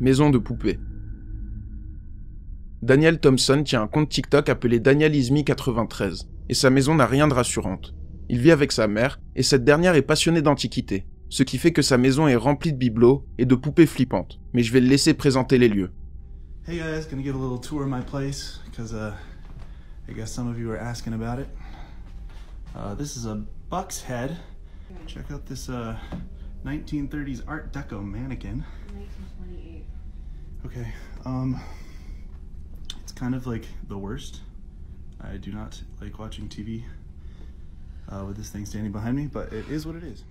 maison de poupée. Daniel Thompson tient un compte TikTok appelé DanielIsme93, et sa maison n'a rien de rassurante. Il vit avec sa mère, et cette dernière est passionnée d'antiquités, ce qui fait que sa maison est remplie de bibelots et de poupées flippantes, mais je vais le laisser présenter les lieux. Hey guys, gonna give a little tour of my place, because I guess some of you are asking about it. This is a Buck's Head. Check out this 1930s Art Deco mannequin. 1928. Okay, it's kind of like the worst. I do not like watching TV with this thing standing behind me, but it is what it is.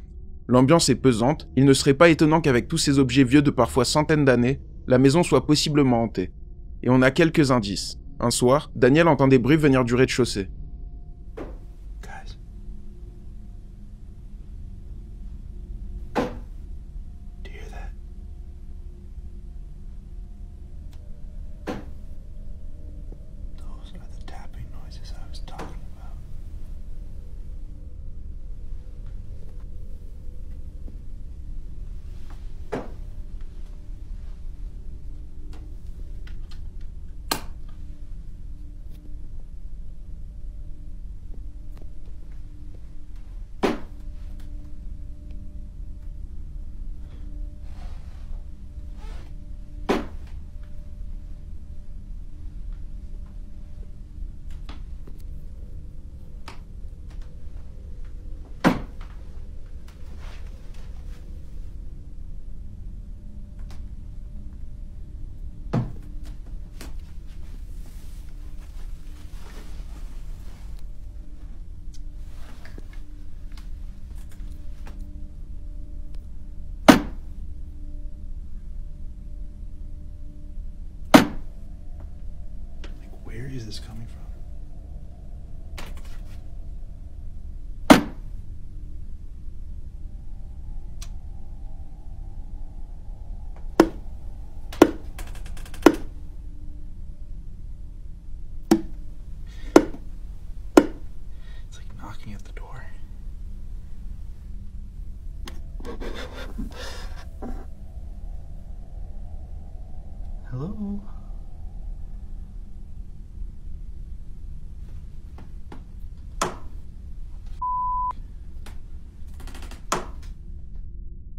L'ambiance est pesante, il ne serait pas étonnant qu'avec tous ces objets vieux de parfois centaines d'années, la maison soit possiblement hantée. Et on a quelques indices. Un soir, Daniel entend des bruits venir du rez-de-chaussée. Guys. Do you hear that? Those are the tapping noises I was talking about. Where is this coming from? It's like knocking at the door. Hello?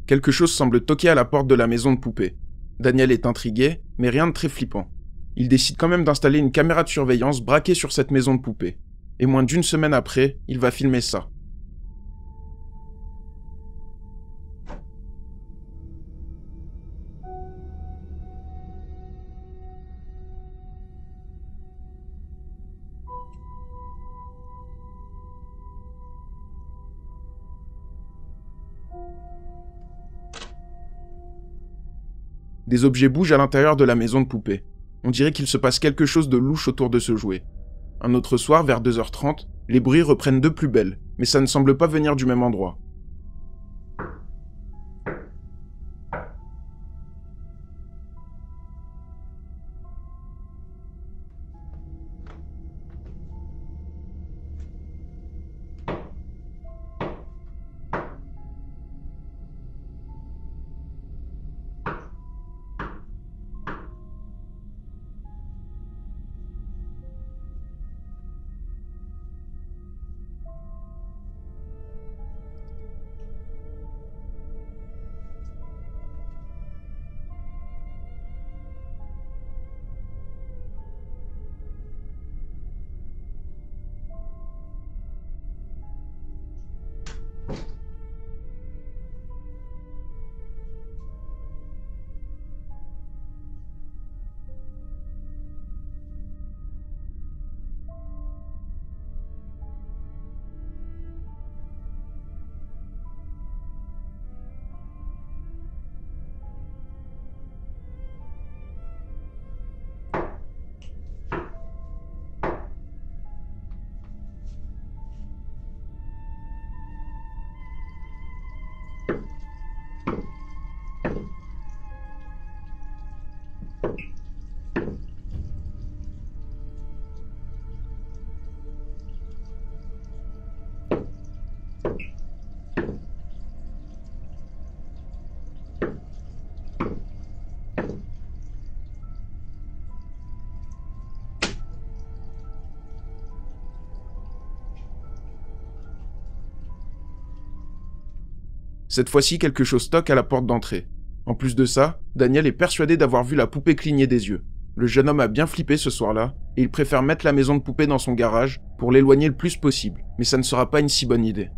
Quelque chose semble toquer à la porte de la maison de poupée. Daniel est intrigué, mais rien de très flippant. Il décide quand même d'installer une caméra de surveillance braquée sur cette maison de poupée. Et moins d'une semaine après, il va filmer ça. Des objets bougent à l'intérieur de la maison de poupée. On dirait qu'il se passe quelque chose de louche autour de ce jouet. Un autre soir, vers 2h30, les bruits reprennent de plus belle, mais ça ne semble pas venir du même endroit. Cette fois-ci, quelque chose toque à la porte d'entrée. En plus de ça, Daniel est persuadé d'avoir vu la poupée cligner des yeux. Le jeune homme a bien flippé ce soir-là, et il préfère mettre la maison de poupée dans son garage pour l'éloigner le plus possible, mais ça ne sera pas une si bonne idée.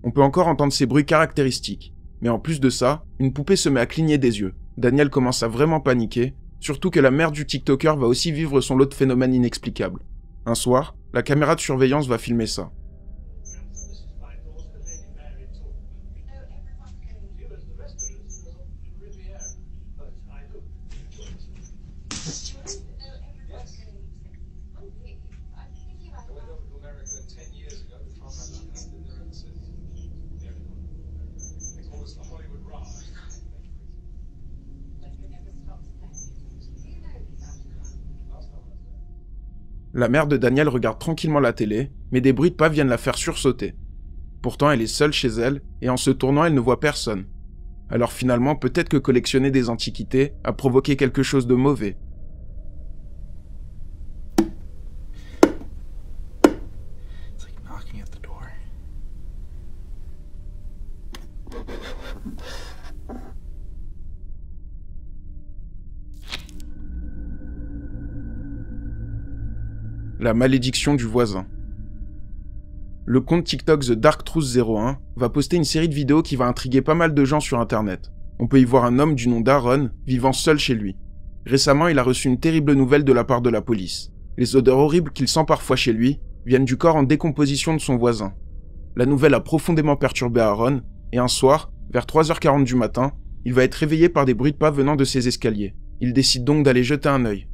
On peut encore entendre ces bruits caractéristiques. Mais en plus de ça, une poupée se met à cligner des yeux. Daniel commence à vraiment paniquer, surtout que la mère du TikToker va aussi vivre son lot de phénomènes inexplicables. Un soir, la caméra de surveillance va filmer ça. La mère de Daniel regarde tranquillement la télé, mais des bruits de pas viennent la faire sursauter. Pourtant, elle est seule chez elle, et en se tournant, elle ne voit personne. Alors finalement, peut-être que collectionner des antiquités a provoqué quelque chose de mauvais. It's like knocking at the door. La malédiction du voisin. Le compte TikTok The Dark Truth 01 va poster une série de vidéos qui va intriguer pas mal de gens sur internet. On peut y voir un homme du nom d'Aaron vivant seul chez lui. Récemment, il a reçu une terrible nouvelle de la part de la police. Les odeurs horribles qu'il sent parfois chez lui viennent du corps en décomposition de son voisin. La nouvelle a profondément perturbé Aaron, et un soir, vers 3h40 du matin, il va être réveillé par des bruits de pas venant de ses escaliers. Il décide donc d'aller jeter un œil.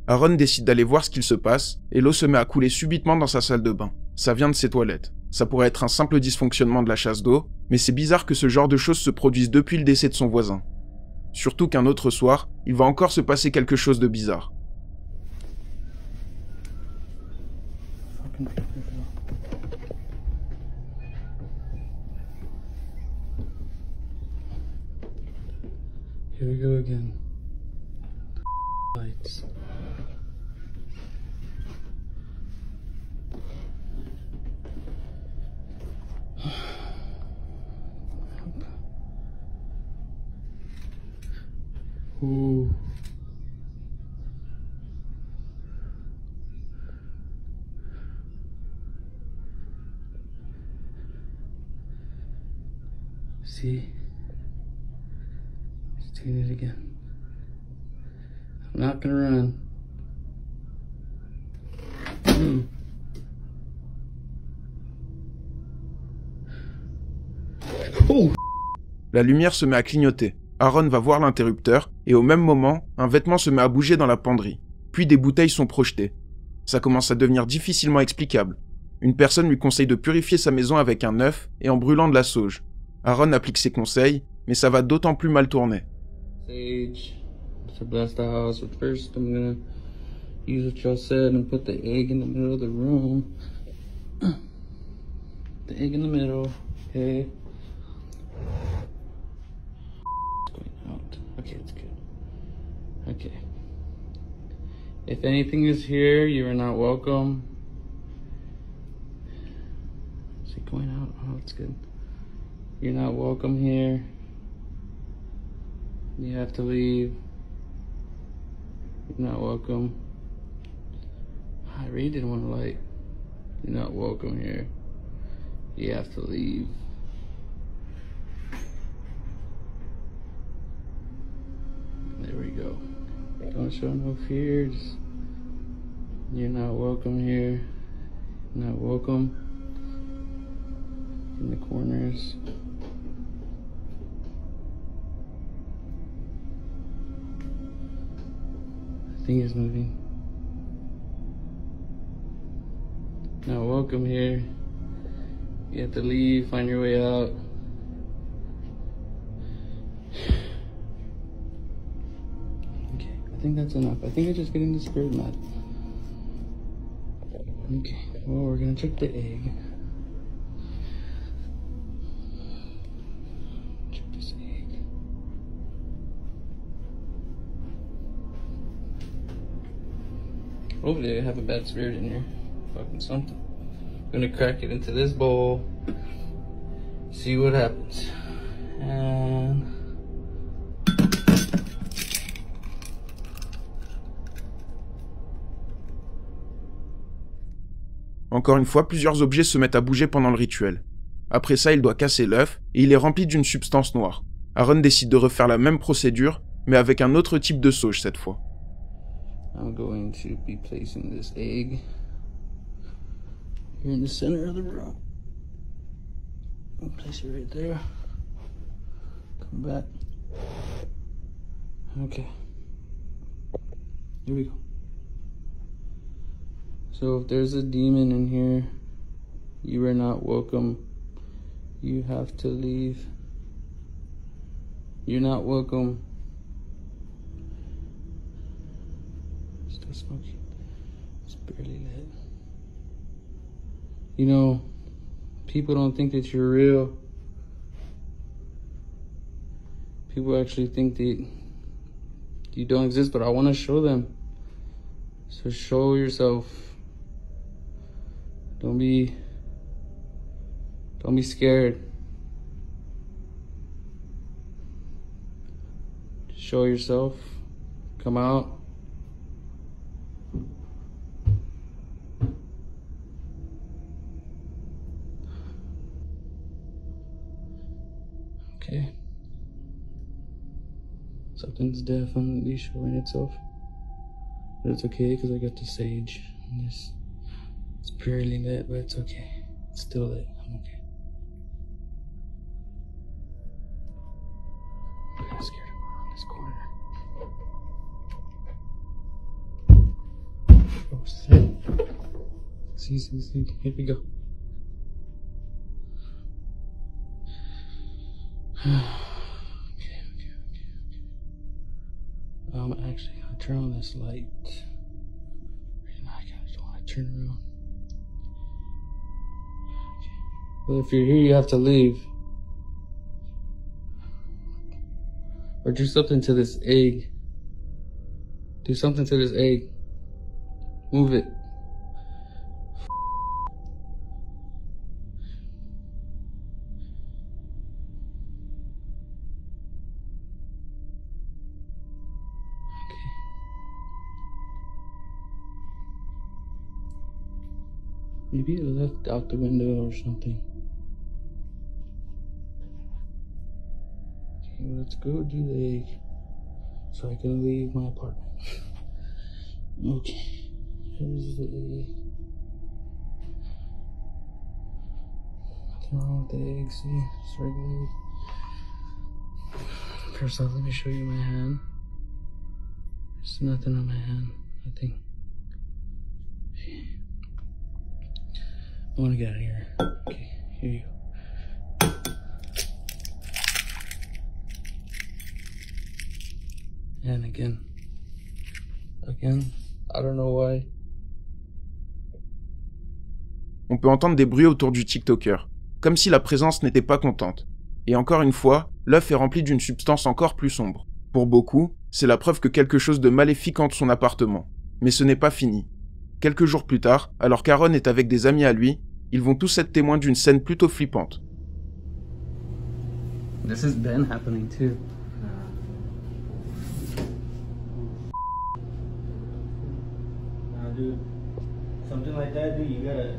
Aaron décide d'aller voir ce qu'il se passe, et l'eau se met à couler subitement dans sa salle de bain. Ça vient de ses toilettes. Ça pourrait être un simple dysfonctionnement de la chasse d'eau, mais c'est bizarre que ce genre de choses se produise depuis le décès de son voisin. Surtout qu'un autre soir, il va encore se passer quelque chose de bizarre. Here we go again. Lights. Ooh. See? He's doing it again. I'm not gonna run. Oh! La lumière se met à clignoter. Aaron va voir l'interrupteur, et au même moment, un vêtement se met à bouger dans la penderie. Puis des bouteilles sont projetées. Ça commence à devenir difficilement explicable. Une personne lui conseille de purifier sa maison avec un œuf et en brûlant de la sauge. Aaron applique ses conseils, mais ça va d'autant plus mal tourner. Sage to bless the house, but first I'm gonna use what y'all said and put the egg in the middle of the room. The egg in the middle, okay. It's going out. Okay, it's good. Okay. If anything is here, you are not welcome. Is it going out? Oh, it's good. You're not welcome here. You have to leave. You're not welcome. I really didn't want to light. You're not welcome here. You have to leave. There we go. Don't show no fears. You're not welcome here. Not welcome in the corners. The thing is moving. Not welcome here. You have to leave, find your way out. Okay, I think that's enough. I think I'm just getting the spirit mad. Okay, well, we're gonna check the egg. Check this egg. Hopefully I have a bad spirit in here. Fucking something. I'm gonna crack it into this bowl. See what happens. And Encore une fois, plusieurs objets se mettent à bouger pendant le rituel. Après ça, il doit casser l'œuf, et il est rempli d'une substance noire. Aaron décide de refaire la même procédure, mais avec un autre type de sauge cette fois. I'm going to be placing this egg here in the center of the room. I'll place it right there. Come back. Okay. Here we go. So if there's a demon in here, you are not welcome. You have to leave. You're not welcome. Still smoking. It's barely lit. You know, people don't think that you're real. People actually think that you don't exist, but I want to show them. So show yourself. Don't be scared. Show yourself. Come out. Okay. Something's definitely showing itself. But it's okay because I got the sage in this. It's purely lit, but it's okay. It's still lit. I'm okay. I'm kind of scared of her on this corner. See. Here we go. Okay. I'm actually gonna turn on this light. Right now, I kind of don't want to turn around. Okay. Well, if you're here, you have to leave. Or do something to this egg. Do something to this egg. Move it. Maybe it left out the window or something. Okay, well, let's go do the egg so I can leave my apartment. Okay, here's the egg. Nothing wrong with the egg, see? It's regular egg. First off, let me show you my hand. There's nothing on my hand, nothing. I want to get out of here. Okay, here you go. And again, I don't know why. On peut entendre des bruits autour du TikToker, comme si la présence n'était pas contente. Et encore une fois, l'œuf est rempli d'une substance encore plus sombre. Pour beaucoup, c'est la preuve que quelque chose de maléfique hante son appartement. Mais ce n'est pas fini. Quelques jours plus tard, alors qu'Aaron est avec des amis à lui, ils vont tous être témoins d'une scène plutôt flippante. This has been happening too. Nah, dude. Something like that, dude, you gotta...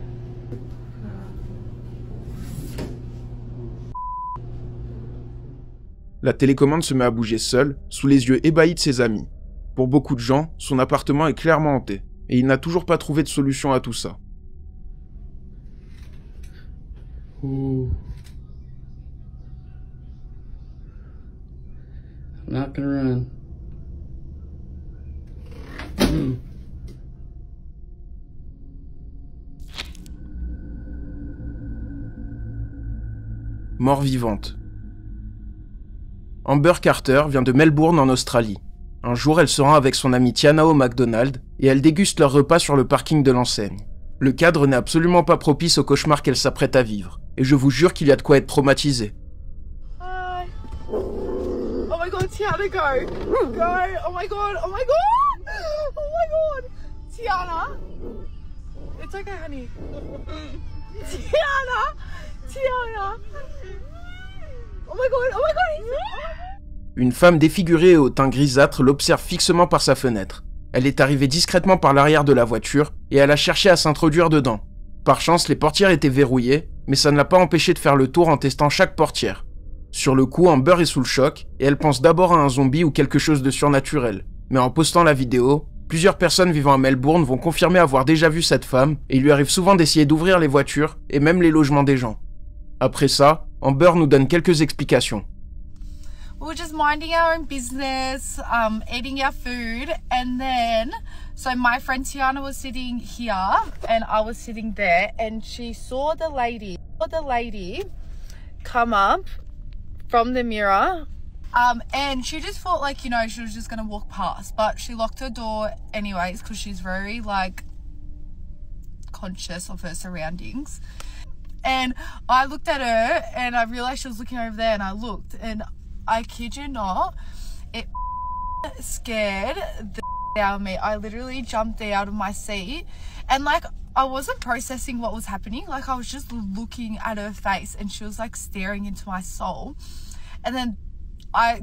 La télécommande se met à bouger seule, sous les yeux ébahis de ses amis. Pour beaucoup de gens, son appartement est clairement hanté, et il n'a toujours pas trouvé de solution à tout ça. Ooh. I'm not gonna run. Mort vivante. Amber Carter vient de Melbourne en Australie. Un jour, elle se rend avec son amie Tiana au McDonald's et elle déguste leur repas sur le parking de l'enseigne. Le cadre n'est absolument pas propice au cauchemar qu'elle s'apprête à vivre, et je vous jure qu'il y a de quoi être traumatisé. Hi. Oh my god, Tiana, go! Go! Oh my god! Oh my god! Oh my god! Tiana! It's okay, honey. Tiana! Tiana! Oh my god! Oh my god! Une femme défigurée et au teint grisâtre l'observe fixement par sa fenêtre. Elle est arrivée discrètement par l'arrière de la voiture et elle a cherché à s'introduire dedans. Par chance, les portières étaient verrouillées, mais ça ne l'a pas empêché de faire le tour en testant chaque portière. Sur le coup, Amber est sous le choc et elle pense d'abord à un zombie ou quelque chose de surnaturel. Mais en postant la vidéo, plusieurs personnes vivant à Melbourne vont confirmer avoir déjà vu cette femme et il lui arrive souvent d'essayer d'ouvrir les voitures et même les logements des gens. Après ça, Amber nous donne quelques explications. We were just minding our own business, eating our food, and then, so my friend Tiana was sitting here, and I was sitting there, and she saw the lady come up from the mirror, and she just thought, like, you know, she was just gonna walk past, but she locked her door anyways, because she's very, like, conscious of her surroundings. And I looked at her, and I realized she was looking over there, and I looked, and I kid you not, it scared the out of me. I literally jumped out of my seat and like I wasn't processing what was happening. Like I was just looking at her face and she was like staring into my soul. And then I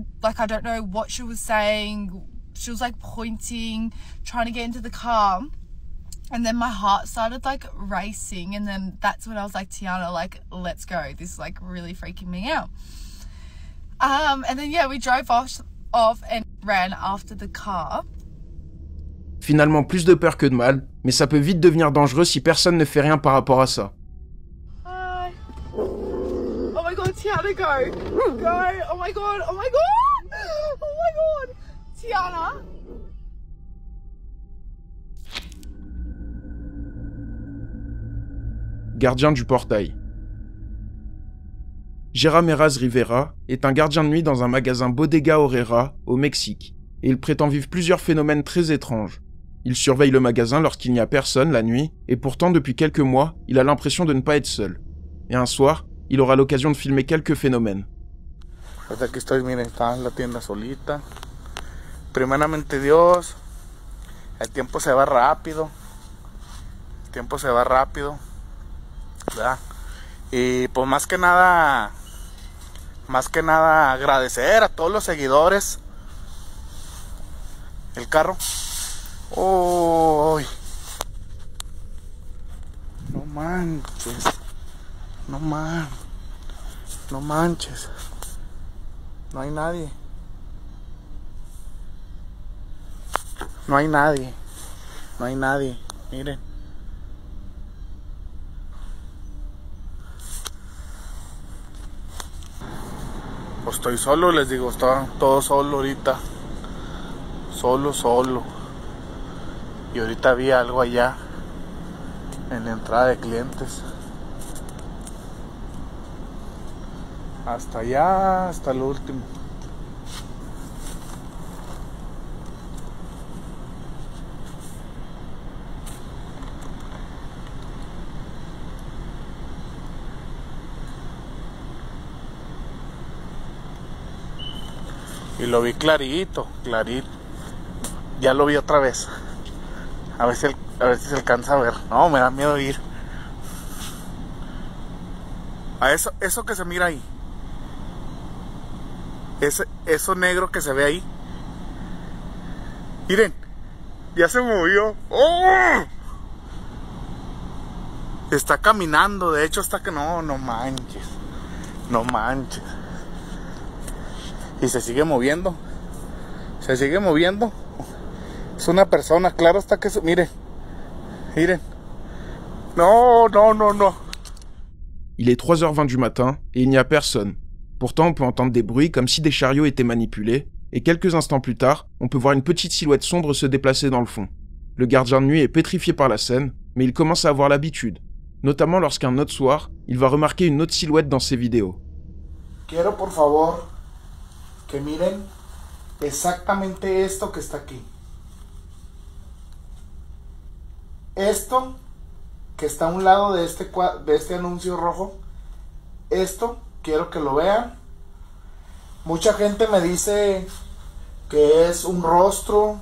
don't know what she was saying. She was like pointing, trying to get into the car. And then my heart started like racing. And then that's when I was like, Tiana, like, let's go. This is like really freaking me out. And then yeah, we drove off and ran after the car. Finalement, plus de peur que de mal, mais ça peut vite devenir dangereux si personne ne fait rien par rapport à ça. Hi. Oh my god, Tiana, go! Go! Oh my god! Oh my god! Oh my god! Tiana! gardien du portail. Gerameraz Rivera est un gardien de nuit dans un magasin Bodega Aurrera au Mexique, et il prétend vivre plusieurs phénomènes très étranges. Il surveille le magasin lorsqu'il n'y a personne la nuit, et pourtant depuis quelques mois, il a l'impression de ne pas être seul. Et un soir, il aura l'occasion de filmer quelques phénomènes. Pues aquí estoy, miren, está en la tienda solita. Primeramente Dios, el tiempo se va rápido. El tiempo se va rápido, ¿verdad? Y pues más que nada agradecer a todos los seguidores. El carro. ¡Oh! No manches. No manches. No hay nadie. No hay nadie. No hay nadie. Miren. Pues estoy solo, les digo, está todo solo ahorita. Solo. Y ahorita vi algo allá en la entrada de clientes. Hasta allá, hasta el último. Y lo vi clarito. Ya lo vi otra vez. A ver si se alcanza a ver. No, me da miedo ir. A eso que se mira ahí. Eso negro que se ve ahí. Miren, ya se movió. ¡Oh! Está caminando, de hecho hasta que no manches. No manches. Y se sigue moviendo. Es una persona, claro está que miren. No. Il est 3h20 du matin et il n'y a personne. Pourtant, on peut entendre des bruits comme si des chariots étaient manipulés, et quelques instants plus tard, on peut voir une petite silhouette sombre se déplacer dans le fond. Le gardien de nuit est pétrifié par la scène, mais il commence à avoir l'habitude, notamment lorsqu'un autre soir, il va remarquer une autre silhouette dans ses vidéos. Quiero por favor que miren exactamente esto que está aquí. Esto que está a un lado de este anuncio rojo, esto quiero que lo vean. Mucha gente me dice que es un rostro,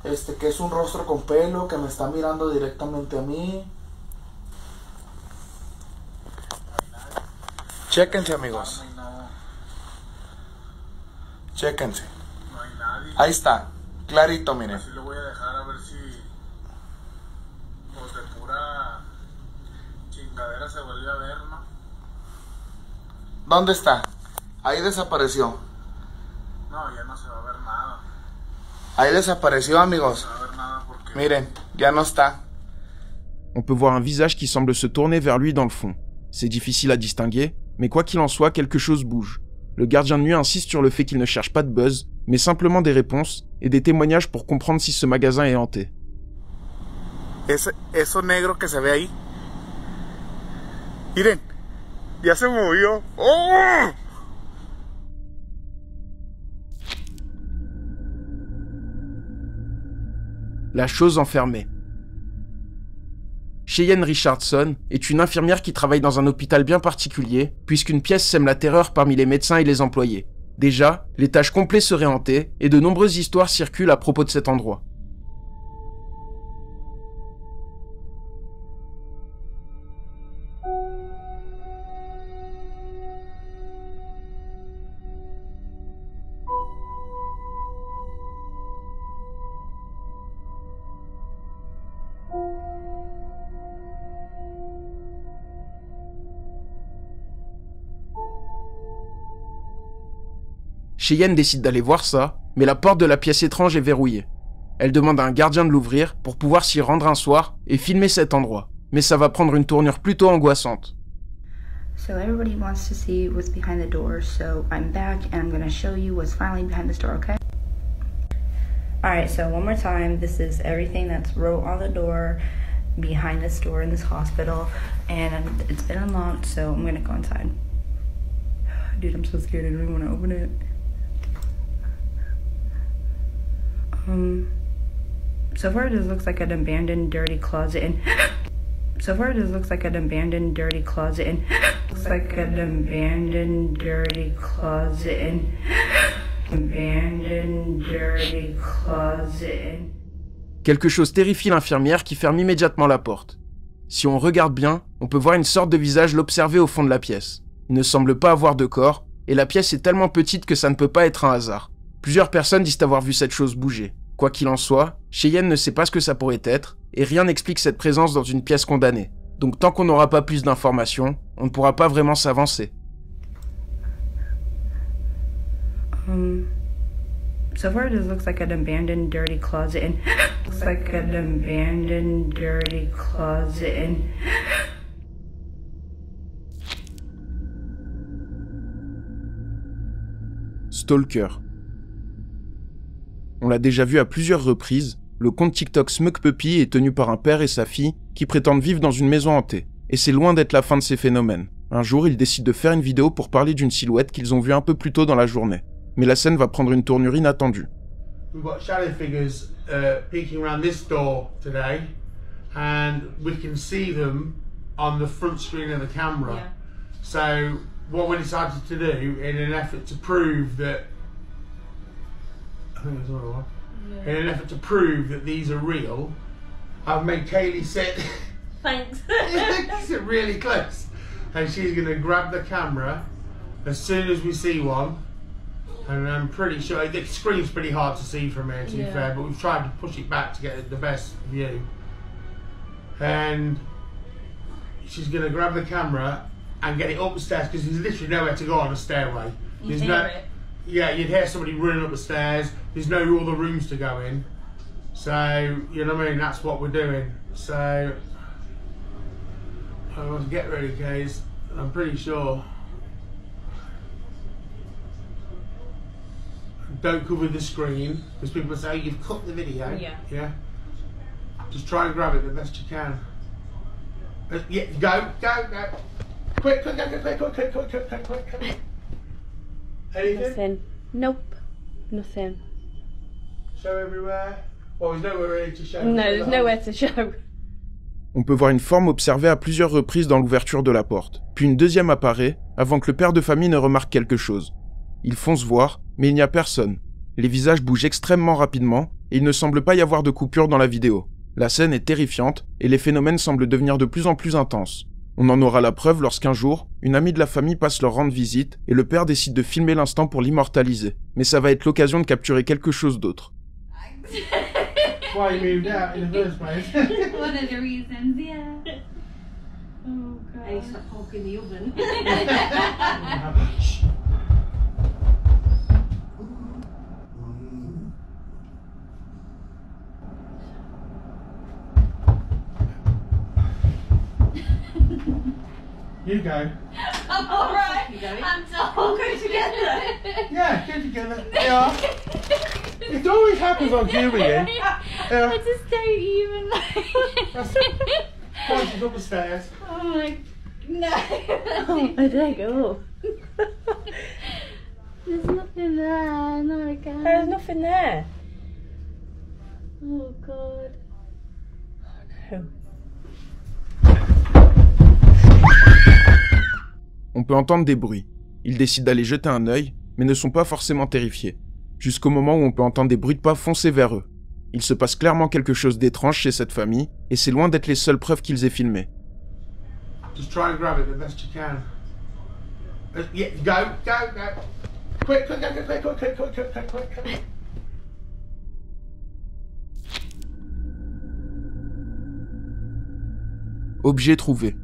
que es un rostro con pelo, que me está mirando directamente a mí. Chéquense, amigos. Chéquense. No hay nadie. Ahí está, clarito, miren. Así lo voy a dejar a ver si pues de pura chingadera se vuelve a ver, ¿no? ¿Dónde está? Ahí desapareció. No, ya no se va a ver nada. Ahí desapareció, amigos. No se va a ver nada porque... Miren, ya no está. On peut voir un visage qui semble se tourner vers lui dans le fond. C'est difficile à distinguer, mais quoi qu'il en soit, quelque chose bouge. Le gardien de nuit insiste sur le fait qu'il ne cherche pas de buzz, mais simplement des réponses et des témoignages pour comprendre si ce magasin est hanté. Eso negro que se ve ahí. Miren, ya se movió. ¡Oh! La chose enfermée. Cheyenne Richardson est une infirmière qui travaille dans un hôpital bien particulier, puisqu'une pièce sème la terreur parmi les médecins et les employés. Déjà, l'étage complet serait hanté, et de nombreuses histoires circulent à propos de cet endroit. Cheyenne décide d'aller voir ça, mais la porte de la pièce étrange est verrouillée. Elle demande à un gardien de l'ouvrir pour pouvoir s'y rendre un soir et filmer cet endroit. Mais ça va prendre une tournure plutôt angoissante. So everybody wants to see what's behind the door, so I'm back and I'm going to show you what's finally behind this door, okay? Alright, so one more time, this is everything that's wrote on the door. behind this door in this hospital, and it's been unlocked, so I'm gonna go inside. Dude, I'm so scared. I don't even want to open it. So far this looks like an abandoned dirty closet and looks like an abandoned dirty closet and Quelque chose terrifie l'infirmière qui ferme immédiatement la porte. Si on regarde bien, on peut voir une sorte de visage l'observer au fond de la pièce. Il ne semble pas avoir de corps, et la pièce est tellement petite que ça ne peut pas être un hasard. Plusieurs personnes disent avoir vu cette chose bouger. Quoi qu'il en soit, Cheyenne ne sait pas ce que ça pourrait être, et rien n'explique cette présence dans une pièce condamnée. Donc tant qu'on n'aura pas plus d'informations, on ne pourra pas vraiment s'avancer. So far this looks like an abandoned dirty closet and Stalker. On l'a déjà vu à plusieurs reprises, le compte TikTok Smug Puppy est tenu par un père et sa fille qui prétendent vivre dans une maison hantée. Et c'est loin d'être la fin de ces phénomènes. Un jour, ils décident de faire une vidéo pour parler d'une silhouette qu'ils ont vue un peu plus tôt dans la journée. Mais la scène va prendre une tournure inattendue. We've got shadow figures peeking around this door today, and we can see them on the front screen of the camera. Yeah. So what we decided to do, in an effort to prove that, I think there's another one. Yeah. In an effort to prove that these are real, I've made Kaylee sit. Thanks. Sit really close, and she's going to grab the camera as soon as we see one. And I'm pretty sure, the screen's pretty hard to see from here, to be fair, but we've tried to push it back to get the best view. And she's going to grab the camera and get it up the stairs, because there's literally nowhere to go on a stairway. There's yeah, you'd hear somebody running up the stairs, there's no other rooms to go in. So, you know what I mean, that's what we're doing. So, I want to get ready, guys. I'm pretty sure. Don't cover the screen, because people say you've cut the video. Yeah. Just try and grab it the best you can. Yeah, go. Quick. Anything? Nothing. Nope. Nothing. Show everywhere. Well, there's nowhere really to show. No, there's nowhere to show. On peut voir une forme observée à plusieurs reprises dans l'ouverture de la porte. Puis une deuxième apparaît, avant que le père de famille ne remarque quelque chose. Ils foncent voir, mais il n'y a personne. Les visages bougent extrêmement rapidement, et il ne semble pas y avoir de coupure dans la vidéo. La scène est terrifiante, et les phénomènes semblent devenir de plus en plus intenses. On en aura la preuve lorsqu'un jour, une amie de la famille passe leur rendre visite, et le père décide de filmer l'instant pour l'immortaliser. Mais ça va être l'occasion de capturer quelque chose d'autre. Why you moved out in the first place? One of the reasons, yeah. Oh god. I stopped poking the oven. You go. I'm alright. I'm so we'll go together. Yeah, go together. Yeah. It always happens on Julian. I just don't even Come on, she's up the stairs. Oh my no. Oh, I don't go. There's nothing there, not again. There's nothing there. Oh god. Oh no. On peut entendre des bruits. Ils décident d'aller jeter un œil, mais ne sont pas forcément terrifiés. Jusqu'au moment où on peut entendre des bruits de pas foncer vers eux. Il se passe clairement quelque chose d'étrange chez cette famille, et c'est loin d'être les seules preuves qu'ils aient filmées. Just try and grab it the best you can. Yeah, go. Quick. Objet trouvé.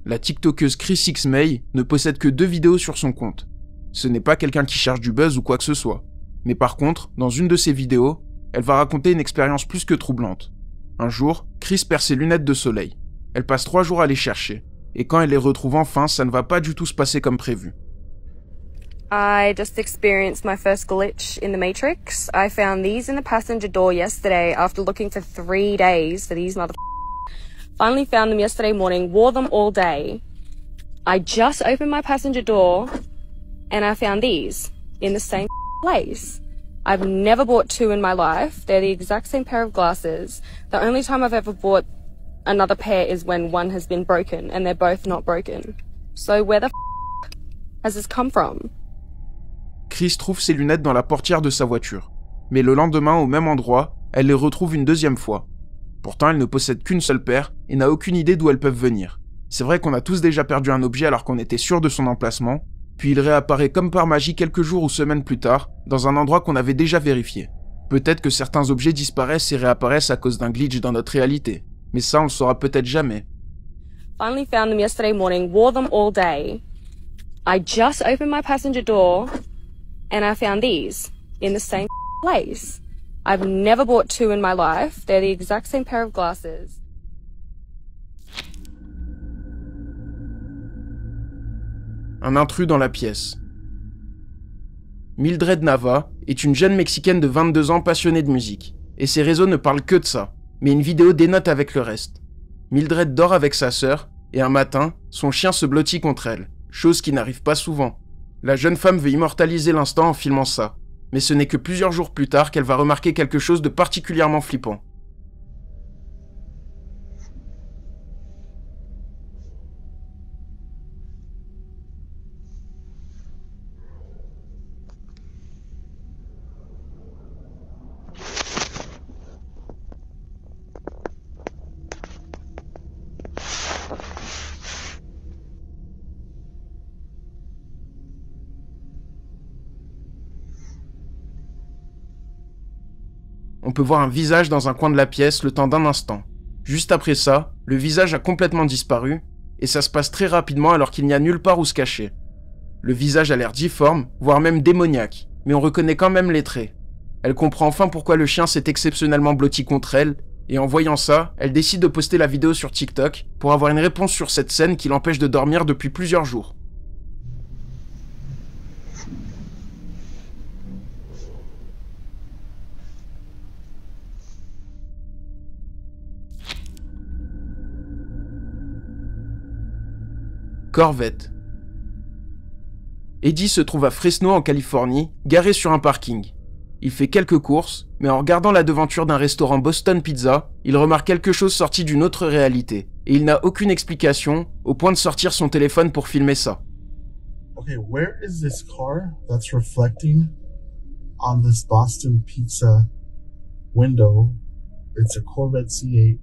La TikTokeuse Chris X May ne possède que 2 vidéos sur son compte. Ce n'est pas quelqu'un qui cherche du buzz ou quoi que ce soit. Mais par contre, dans une de ses vidéos, elle va raconter une expérience plus que troublante. Un jour, Chris perd ses lunettes de soleil. Elle passe 3 jours à les chercher. Et quand elle les retrouve enfin, ça ne va pas du tout se passer comme prévu. I just experienced my first glitch in the Matrix. I found these in the passenger door yesterday after looking for 3 days for these Finally found them yesterday morning, wore them all day. I just opened my passenger door and I found these in the same place. I've never bought two in my life. They're the exact same pair of glasses. The only time I've ever bought another pair is when one has been broken and they're both not broken. So where the has this come from? Chris trouve ses lunettes dans la portière de sa voiture. Mais le lendemain, au même endroit, elle les retrouve une deuxième fois. Pourtant, elle ne possède qu'une seule paire et n'a aucune idée d'où elles peuvent venir. C'est vrai qu'on a tous déjà perdu un objet alors qu'on était sûr de son emplacement, puis il réapparaît comme par magie quelques jours ou semaines plus tard, dans un endroit qu'on avait déjà vérifié. Peut-être que certains objets disparaissent et réapparaissent à cause d'un glitch dans notre réalité, mais ça on le saura peut-être jamais. Finally found them yesterday morning, wore them all day. I just opened my passenger door and I found these in the same place. I've never bought two in my life. They're the exact same pair of glasses. Un intrus dans la pièce. Mildred Nava est une jeune Mexicaine de 22 ans passionnée de musique, et ses réseaux ne parlent que de ça, mais une vidéo dénote avec le reste. Mildred dort avec sa sœur, et un matin, son chien se blottit contre elle, chose qui n'arrive pas souvent. La jeune femme veut immortaliser l'instant en filmant ça, mais ce n'est que plusieurs jours plus tard qu'elle va remarquer quelque chose de particulièrement flippant. On peut voir un visage dans un coin de la pièce le temps d'un instant. Juste après ça, le visage a complètement disparu, et ça se passe très rapidement alors qu'il n'y a nulle part où se cacher. Le visage a l'air difforme, voire même démoniaque, mais on reconnaît quand même les traits. Elle comprend enfin pourquoi le chien s'est exceptionnellement blotti contre elle, et en voyant ça, elle décide de poster la vidéo sur TikTok pour avoir une réponse sur cette scène qui l'empêche de dormir depuis plusieurs jours. Corvette. Eddie se trouve à Fresno en Californie, garé sur un parking. Il fait quelques courses, mais en regardant la devanture d'un restaurant Boston Pizza, il remarque quelque chose sorti d'une autre réalité, et il n'a aucune explication, au point de sortir son téléphone pour filmer ça. Okay, where is this car that's reflecting on this Boston Pizza window? It's a Corvette C8.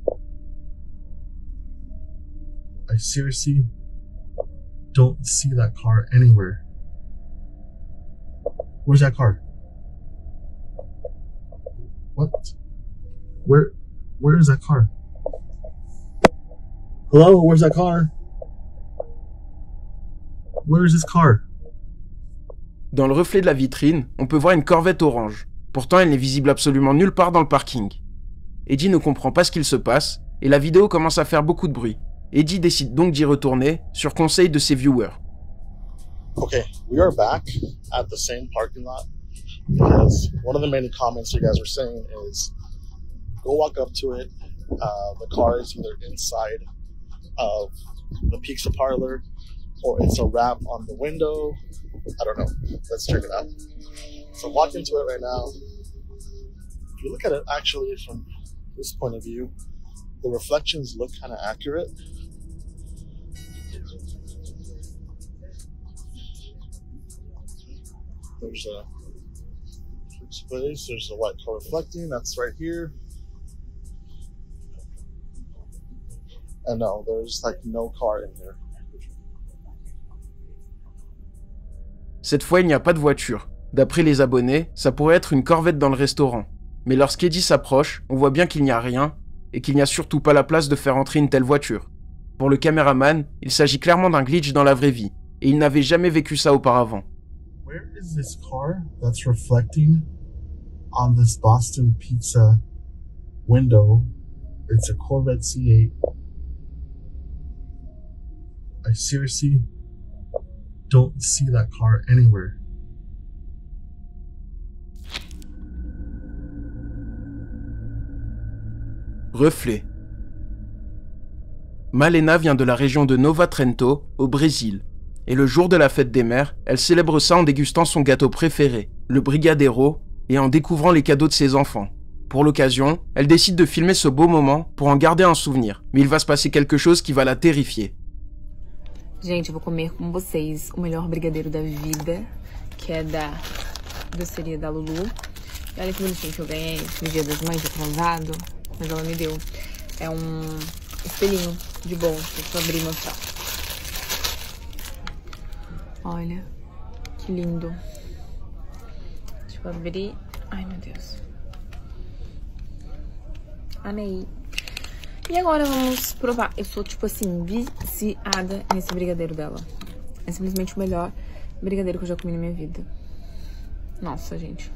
I seriously don't see that car anywhere. Where's that car? What? Where is that car? Hello, where's that car? Where is this car? Dans le reflet de la vitrine, on peut voir une Corvette orange. Pourtant, elle n'est visible absolument nulle part dans le parking. Eddie ne comprend pas ce qu'il se passe, et la vidéo commence à faire beaucoup de bruit. Eddie décide donc d'y retourner, sur conseil de ses viewers. Okay, we are back at the same parking lot because one of the many comments you guys were saying is go walk up to it. The car is either inside of the pizza parlor or it's a wrap on the window. I don't know. Let's check it out. So walk into it right now. If you look at it actually from this point of view, the reflections look kind of accurate. There's a space, there's a white car reflecting, that's right here. And no, there's like no car in here. Cette fois, il n'y a pas de voiture. D'après les abonnés, ça pourrait être une Corvette dans le restaurant. Mais lorsqu'Eddie s'approche, on voit bien qu'il n'y a rien, et qu'il n'y a surtout pas la place de faire entrer une telle voiture. Pour le caméraman, il s'agit clairement d'un glitch dans la vraie vie, et il n'avait jamais vécu ça auparavant. Where is this car that's reflecting on this Boston Pizza window? It's a Corvette C8. I seriously don't see that car anywhere. Reflet. Malena vient de la région de Nova Trento, au Brésil. Et le jour de la fête des mères, elle célèbre ça en dégustant son gâteau préféré, le Brigadeiro, et en découvrant les cadeaux de ses enfants. Pour l'occasion, elle décide de filmer ce beau moment pour en garder un souvenir. Mais il va se passer quelque chose qui va la terrifier. Gente, eu vou comer com vocês o melhor brigadeiro da vida, que é da doceria da Lulu. E olha que bonitinho que eu ganhei no Dia das Mães, atrasado, mas ela me deu. É espelhinho de bolo, deixa eu abrir e mostrar. Olha, que lindo. Deixa eu abrir. Ai, meu Deus. Amei. E agora vamos provar. Eu sou, tipo assim, viciada nesse brigadeiro dela. É simplesmente o melhor brigadeiro que eu já comi na minha vida. Nossa, gente.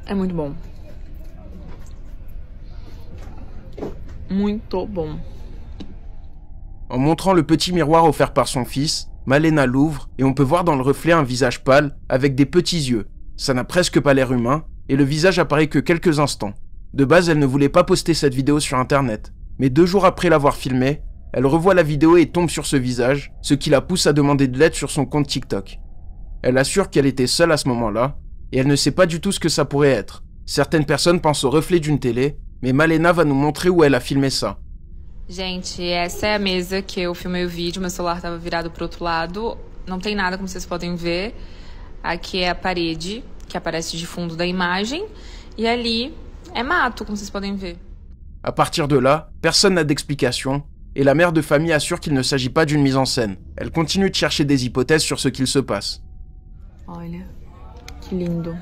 É muito bom. Muito bom. En montrant le petit miroir offert par son fils, Malena l'ouvre et on peut voir dans le reflet un visage pâle avec des petits yeux. Ça n'a presque pas l'air humain et le visage apparaît que quelques instants. De base, elle ne voulait pas poster cette vidéo sur internet, mais 2 jours après l'avoir filmée, elle revoit la vidéo et tombe sur ce visage, ce qui la pousse à demander de l'aide sur son compte TikTok. Elle assure qu'elle était seule à ce moment-là et elle ne sait pas du tout ce que ça pourrait être. Certaines personnes pensent au reflet d'une télé, mais Malena va nous montrer où elle a filmé ça. Gente, essa é a mesa que eu filmei o vídeo, meu celular estava virado pro outro lado. Não tem nada, como vocês podem ver. Aqui é a parede, que aparece de fundo da imagem. E ali é mato, como vocês podem ver. À partir de là, personne n'a d'explication, et la mère de famille assure qu'il ne s'agit pas d'une mise en scène. Elle continue de chercher des hypothèses sur ce qu'il se passe. Olha, que lindo.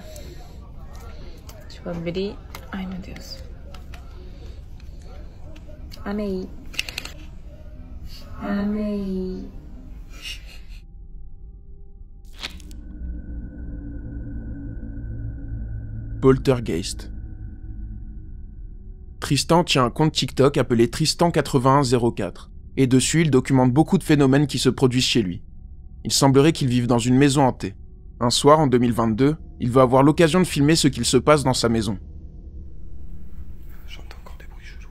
Deixa eu abrir. Ai, meu Deus. Amei. Amei. Poltergeist. Tristan tient un compte TikTok appelé Tristan8104, et dessus il documente beaucoup de phénomènes qui se produisent chez lui. Il semblerait qu'il vive dans une maison hantée. Un soir, en 2022, il va avoir l'occasion de filmer ce qu'il se passe dans sa maison. J'entends encore des bruits chelous.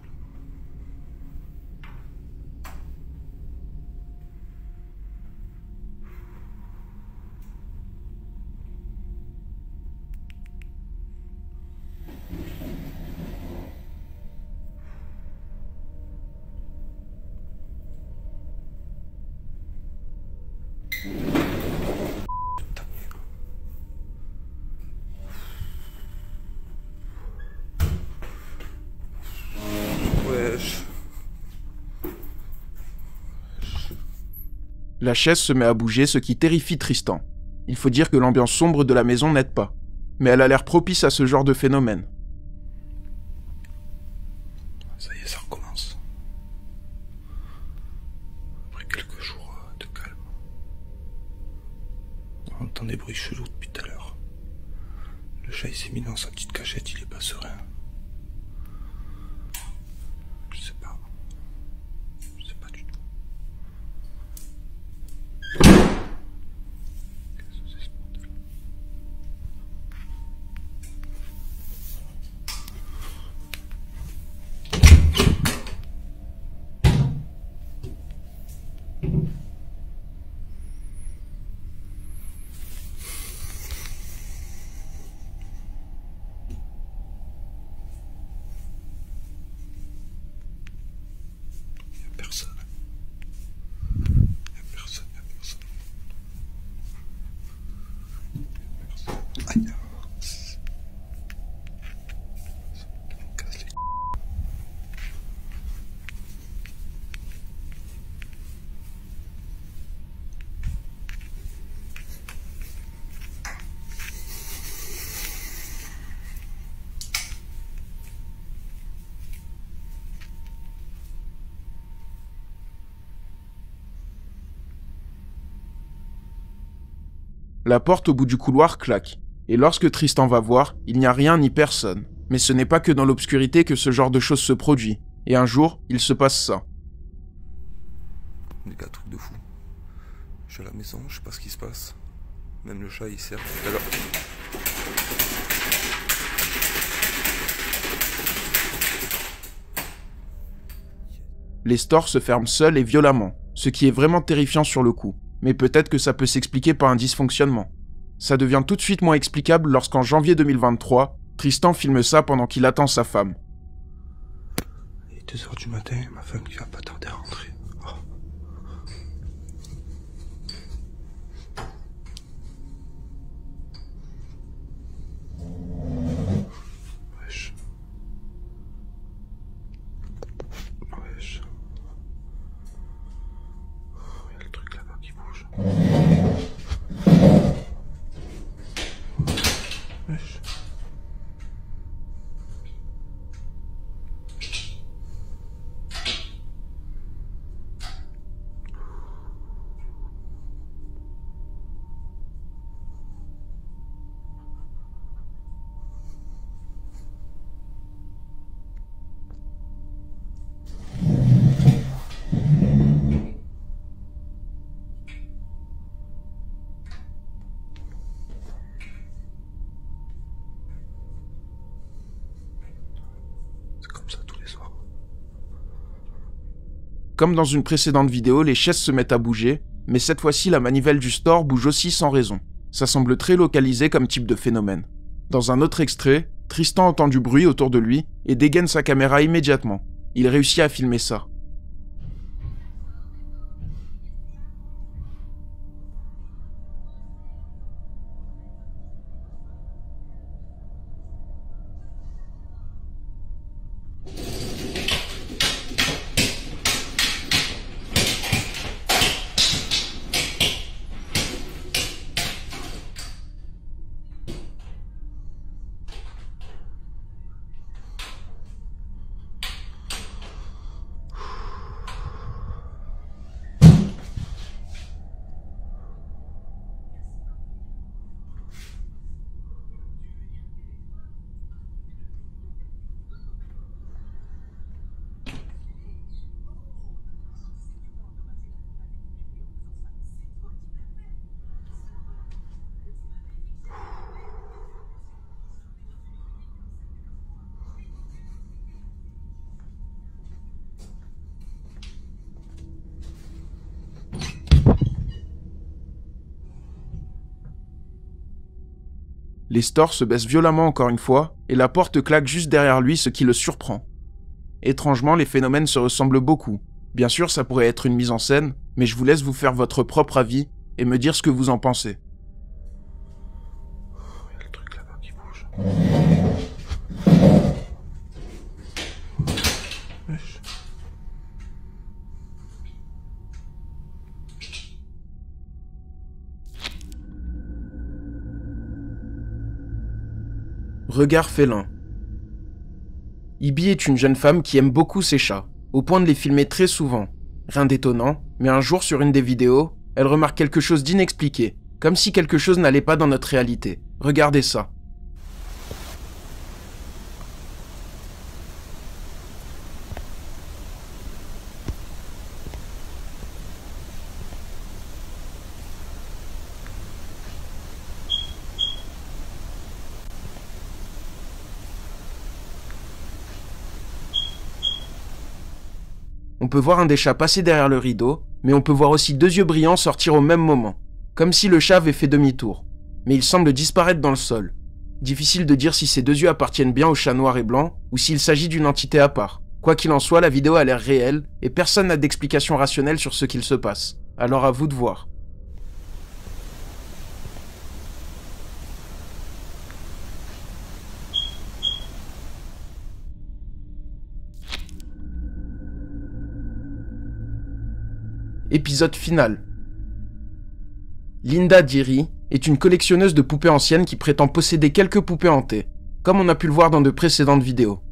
La chaise se met à bouger, ce qui terrifie Tristan. Il faut dire que l'ambiance sombre de la maison n'aide pas. Mais elle a l'air propice à ce genre de phénomène. Ça y est, ça recommence. Après quelques jours de calme. On entend des bruits chelous depuis tout à l'heure. Le chat il s'est mis dans sa petite cachette, il est pas serein. Je sais pas. Je sais pas du tout. Qu'est-ce que c'est ce bordel? Personne. Aïe. Ça me casse les... La porte au bout du couloir claque, et lorsque Tristan va voir, il n'y a rien ni personne. Mais ce n'est pas que dans l'obscurité que ce genre de choses se produit, et un jour, il se passe ça. Les gars, truc de fou. Je suis à la maison, je sais pas ce qui se passe. Même le chat il sert tout à l'heure. Les stores se ferment seuls et violemment, ce qui est vraiment terrifiant sur le coup. Mais peut-être que ça peut s'expliquer par un dysfonctionnement. Ça devient tout de suite moins explicable lorsqu'en janvier 2023, Tristan filme ça pendant qu'il attend sa femme. Il est 2h du matin, ma femme qui va pas tarder à rentrer. Oh. Wesh. Wesh. Oh, il y a le truc là-bas qui bouge. Wesh. Comme dans une précédente vidéo, les chaises se mettent à bouger, mais cette fois-ci la manivelle du store bouge aussi sans raison. Ça semble très localisé comme type de phénomène. Dans un autre extrait, Tristan entend du bruit autour de lui et dégaine sa caméra immédiatement. Il réussit à filmer ça. Les stores se baissent violemment encore une fois, et la porte claque juste derrière lui, ce qui le surprend. Étrangement, les phénomènes se ressemblent beaucoup. Bien sûr, ça pourrait être une mise en scène, mais je vous laisse vous faire votre propre avis et me dire ce que vous en pensez. Il y a le truc là-bas qui bouge. Wesh. Regard félin. Ibi est une jeune femme qui aime beaucoup ses chats, au point de les filmer très souvent. Rien d'étonnant, mais un jour sur une des vidéos, elle remarque quelque chose d'inexpliqué, comme si quelque chose n'allait pas dans notre réalité. Regardez ça. On peut voir un des chats passer derrière le rideau, mais on peut voir aussi deux yeux brillants sortir au même moment, comme si le chat avait fait demi-tour. Mais il semble disparaître dans le sol. Difficile de dire si ces deux yeux appartiennent bien au chat noir et blanc, ou s'il s'agit d'une entité à part. Quoi qu'il en soit, la vidéo a l'air réelle, et personne n'a d'explication rationnelle sur ce qu'il se passe. Alors à vous de voir. Épisode final. Linda Deary est une collectionneuse de poupées anciennes qui prétend posséder quelques poupées hantées, comme on a pu le voir dans de précédentes vidéos.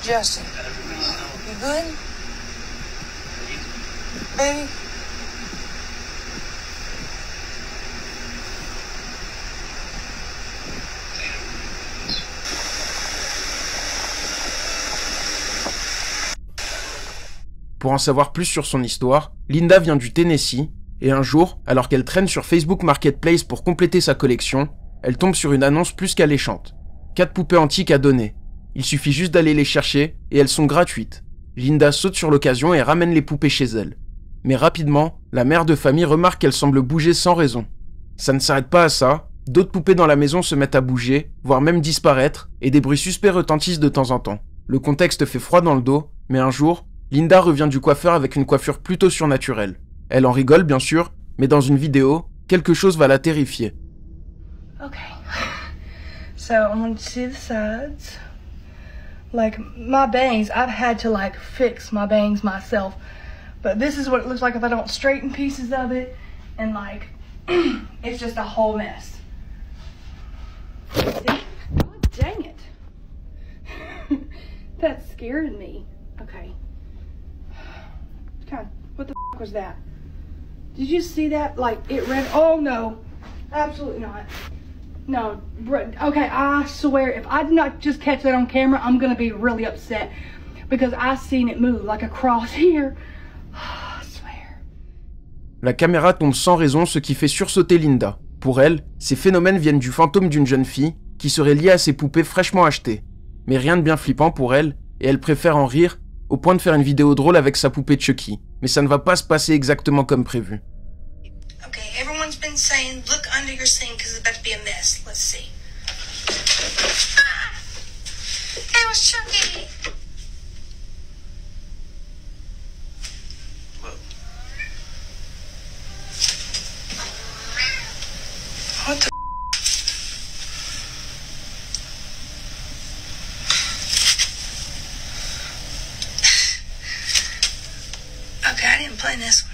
Justin, you good? Baby? Pour en savoir plus sur son histoire, Linda vient du Tennessee Et un jour, alors qu'elle traîne sur Facebook Marketplace pour compléter sa collection, elle tombe sur une annonce plus qu'alléchante. 4 poupées antiques à donner. Il suffit juste d'aller les chercher et elles sont gratuites. Linda saute sur l'occasion et ramène les poupées chez elle. Mais rapidement, la mère de famille remarque qu'elle semble bouger sans raison. Ça ne s'arrête pas à ça, d'autres poupées dans la maison se mettent à bouger, voire même disparaître, et des bruits suspects retentissent de temps en temps. Le contexte fait froid dans le dos, mais un jour, Linda revient du coiffeur avec une coiffure plutôt surnaturelle. Elle en rigole bien sûr, mais dans une vidéo, quelque chose va la terrifier. Okay, so I want to see the sides. Like my bangs, I've had to like fix my bangs myself, but this is what it looks like if I don't straighten pieces of it, and like it's just a whole mess. God dang it. That scared me. Okay. God, what the f was that? Did you see that? Like it ran, oh no, absolutely not. No, okay, I swear, if I did not just catch that on camera, I'm gonna be really upset because I seen it move like across here. I swear. La caméra tombe sans raison, ce qui fait sursauter Linda. Pour elle, ces phénomènes viennent du fantôme d'une jeune fille qui serait liée à ses poupées fraîchement achetées. Mais rien de bien flippant pour elle, et elle préfère en rire au point de faire une vidéo drôle avec sa poupée Chucky. Mais ça ne va pas se passer exactement comme prévu. Okay, everyone's been saying, look under your sink because it's about to be a mess. Let's see. Ah! It was Chucky! What the Okay, I didn't plan this one.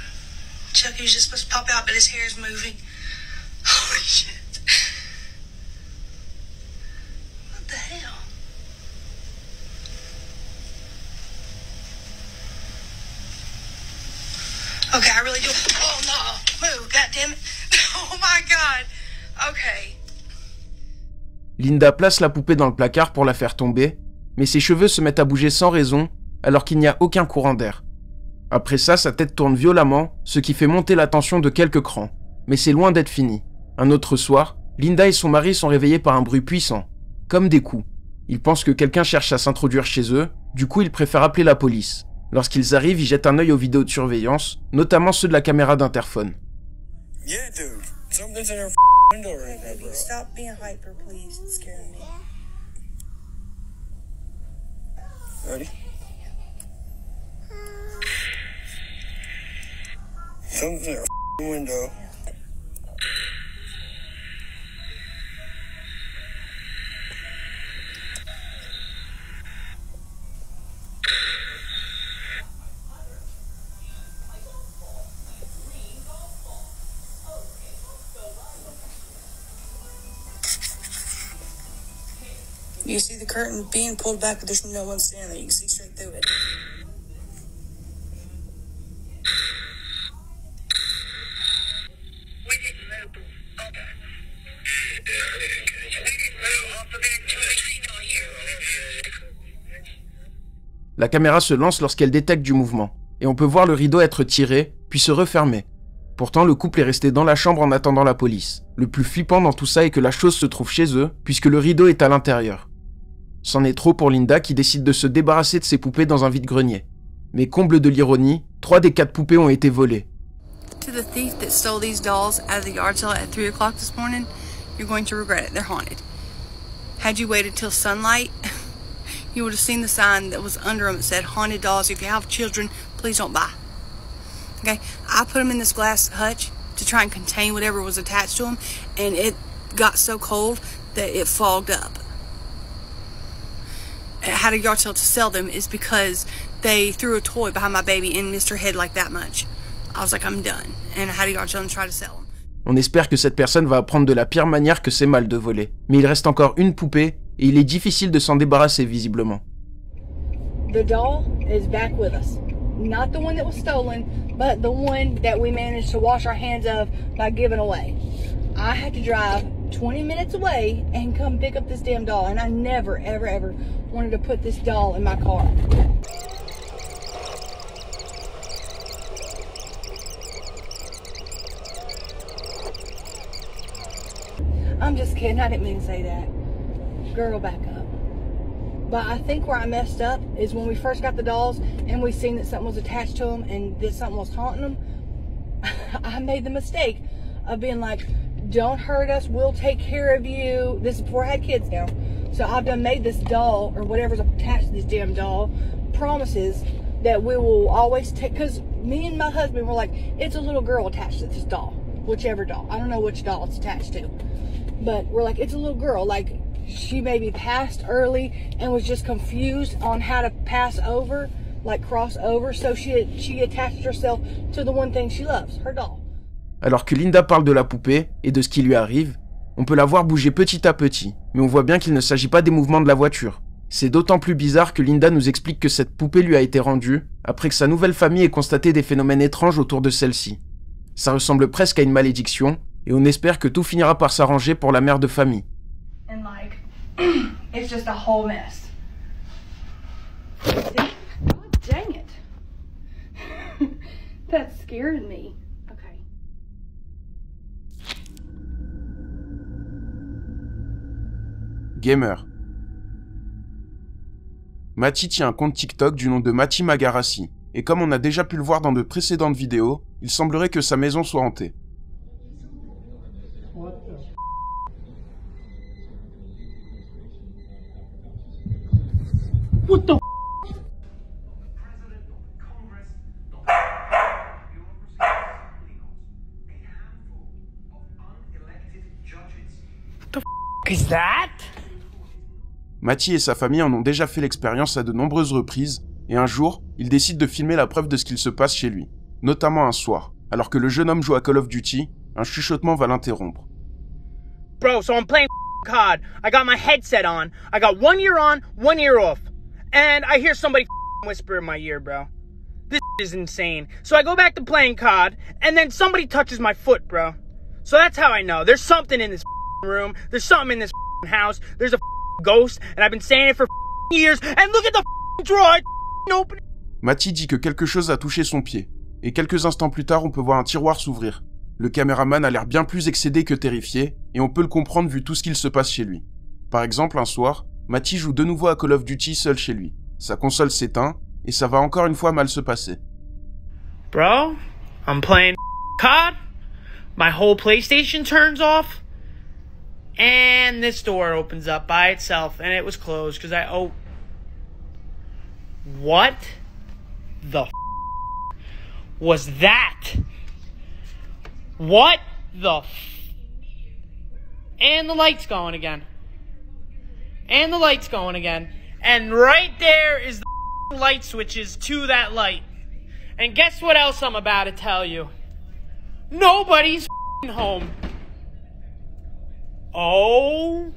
Chucky was just supposed to pop out, but his hair is moving. Holy shit. What the hell? Okay, I really do. Oh no, move, goddammit. Oh my god. Okay. Linda place la poupée dans le placard pour la faire tomber, mais ses cheveux se mettent à bouger sans raison, alors qu'il n'y a aucun courant d'air. Après ça, sa tête tourne violemment, ce qui fait monter la tension de quelques crans. Mais c'est loin d'être fini. Un autre soir, Linda et son mari sont réveillés par un bruit puissant, comme des coups. Ils pensent que quelqu'un cherche à s'introduire chez eux, du coup ils préfèrent appeler la police. Lorsqu'ils arrivent, ils jettent un œil aux vidéos de surveillance, notamment ceux de la caméra d'interphone. Yeah, dude. Something's in her window right now, bro. Stop being hyper, please. It's scaring me. Ready? Something's in her window. You see the curtain being pulled back, but there's no one standing there. You can see straight through it. La caméra se lance lorsqu'elle détecte du mouvement, et on peut voir le rideau être tiré, puis se refermer. Pourtant, le couple est resté dans la chambre en attendant la police. Le plus flippant dans tout ça est que la chose se trouve chez eux, puisque le rideau est à l'intérieur. C'en est trop pour Linda qui décide de se débarrasser de ses poupées dans un vide-grenier. Mais comble de l'ironie, 3 des 4 poupées ont été volées. To the thief that stole these dolls out of the yard sale at 3 o'clock this morning, you're going to regret it. They're haunted. Had you waited till sunlight, you would have seen the sign that was under them that said, haunted dolls, if you have children, please don't buy. Okay, I put them in this glass hutch to try and contain whatever was attached to them, and it got so cold that it fogged up. I had a yard sale to sell them is because they threw a toy behind my baby and missed her head like that much. I was like, I'm done. And I had a yard sale and tried to sell them. On espère que cette personne va apprendre de la pire manière que c'est mal de voler. Mais il reste encore une poupée, et il est difficile de s'en débarrasser visiblement. The doll is back with us. Not the one that was stolen, but the one that we managed to wash our hands of by giving away. I had to drive 20 minutes away and come pick up this damn doll, and I never, ever, ever wanted to put this doll in my car. I'm just kidding. I didn't mean to say that. Girl, back up. But I think where I messed up is when we first got the dolls and we seen that something was attached to them and that something was haunting them. I made the mistake of being like, don't hurt us, we'll take care of you. This is before I had kids now. So I've done made this doll, or whatever's attached to this damn doll, promises that we will always take, because me and my husband were like, it's a little girl attached to this doll. Whichever doll. I don't know which doll it's attached to. But we're like, it's a little girl. Like, she maybe passed early and was just confused on how to pass over, like cross over. So she attached herself to the one thing she loves, her doll. Alors que Linda parle de la poupée et de ce qui lui arrive, on peut la voir bouger petit à petit, mais on voit bien qu'il ne s'agit pas des mouvements de la voiture. C'est d'autant plus bizarre que Linda nous explique que cette poupée lui a été rendue après que sa nouvelle famille ait constaté des phénomènes étranges autour de celle-ci. Ça ressemble presque à une malédiction, et on espère que tout finira par s'arranger pour la mère de famille. And like, it's just a whole mess. God dang it. That scared me. Okay. Gamer. Mati tient un compte TikTok du nom de Mati Magarassi, et comme on a déjà pu le voir dans de précédentes vidéos, il semblerait que sa maison soit hantée. What the is that? Mati et sa famille en ont déjà fait l'expérience à de nombreuses reprises, et un jour, il décide de filmer la preuve de ce qu'il se passe chez lui, notamment un soir, alors que le jeune homme joue à Call of Duty, un chuchotement va l'interrompre. Bro, so I'm playing COD. I got my headset on. I got one ear on, one ear off. And I hear somebody whisper in my ear, bro. This is insane. So I go back to playing COD, and then somebody touches my foot, bro. So that's how I know. There's something in this room. There's something in this house. There's a ghost, and I've been saying it for years. And look at the drawer. Open. Mati dit que quelque chose a touché son pied, et quelques instants plus tard, on peut voir un tiroir s'ouvrir. Le caméraman a l'air bien plus excédé que terrifié, et on peut le comprendre vu tout ce qu'il se passe chez lui. Par exemple, un soir, Mati joue de nouveau à Call of Duty seul chez lui. Sa console s'éteint, et ça va encore une fois mal se passer. Bro, I'm playing COD, my whole PlayStation turns off, and this door opens up by itself, and it was closed because What the was that? What the And the light's going again. And the light's going again. And right there is the light switches to that light. And guess what else I'm about to tell you? Nobody's home. Oh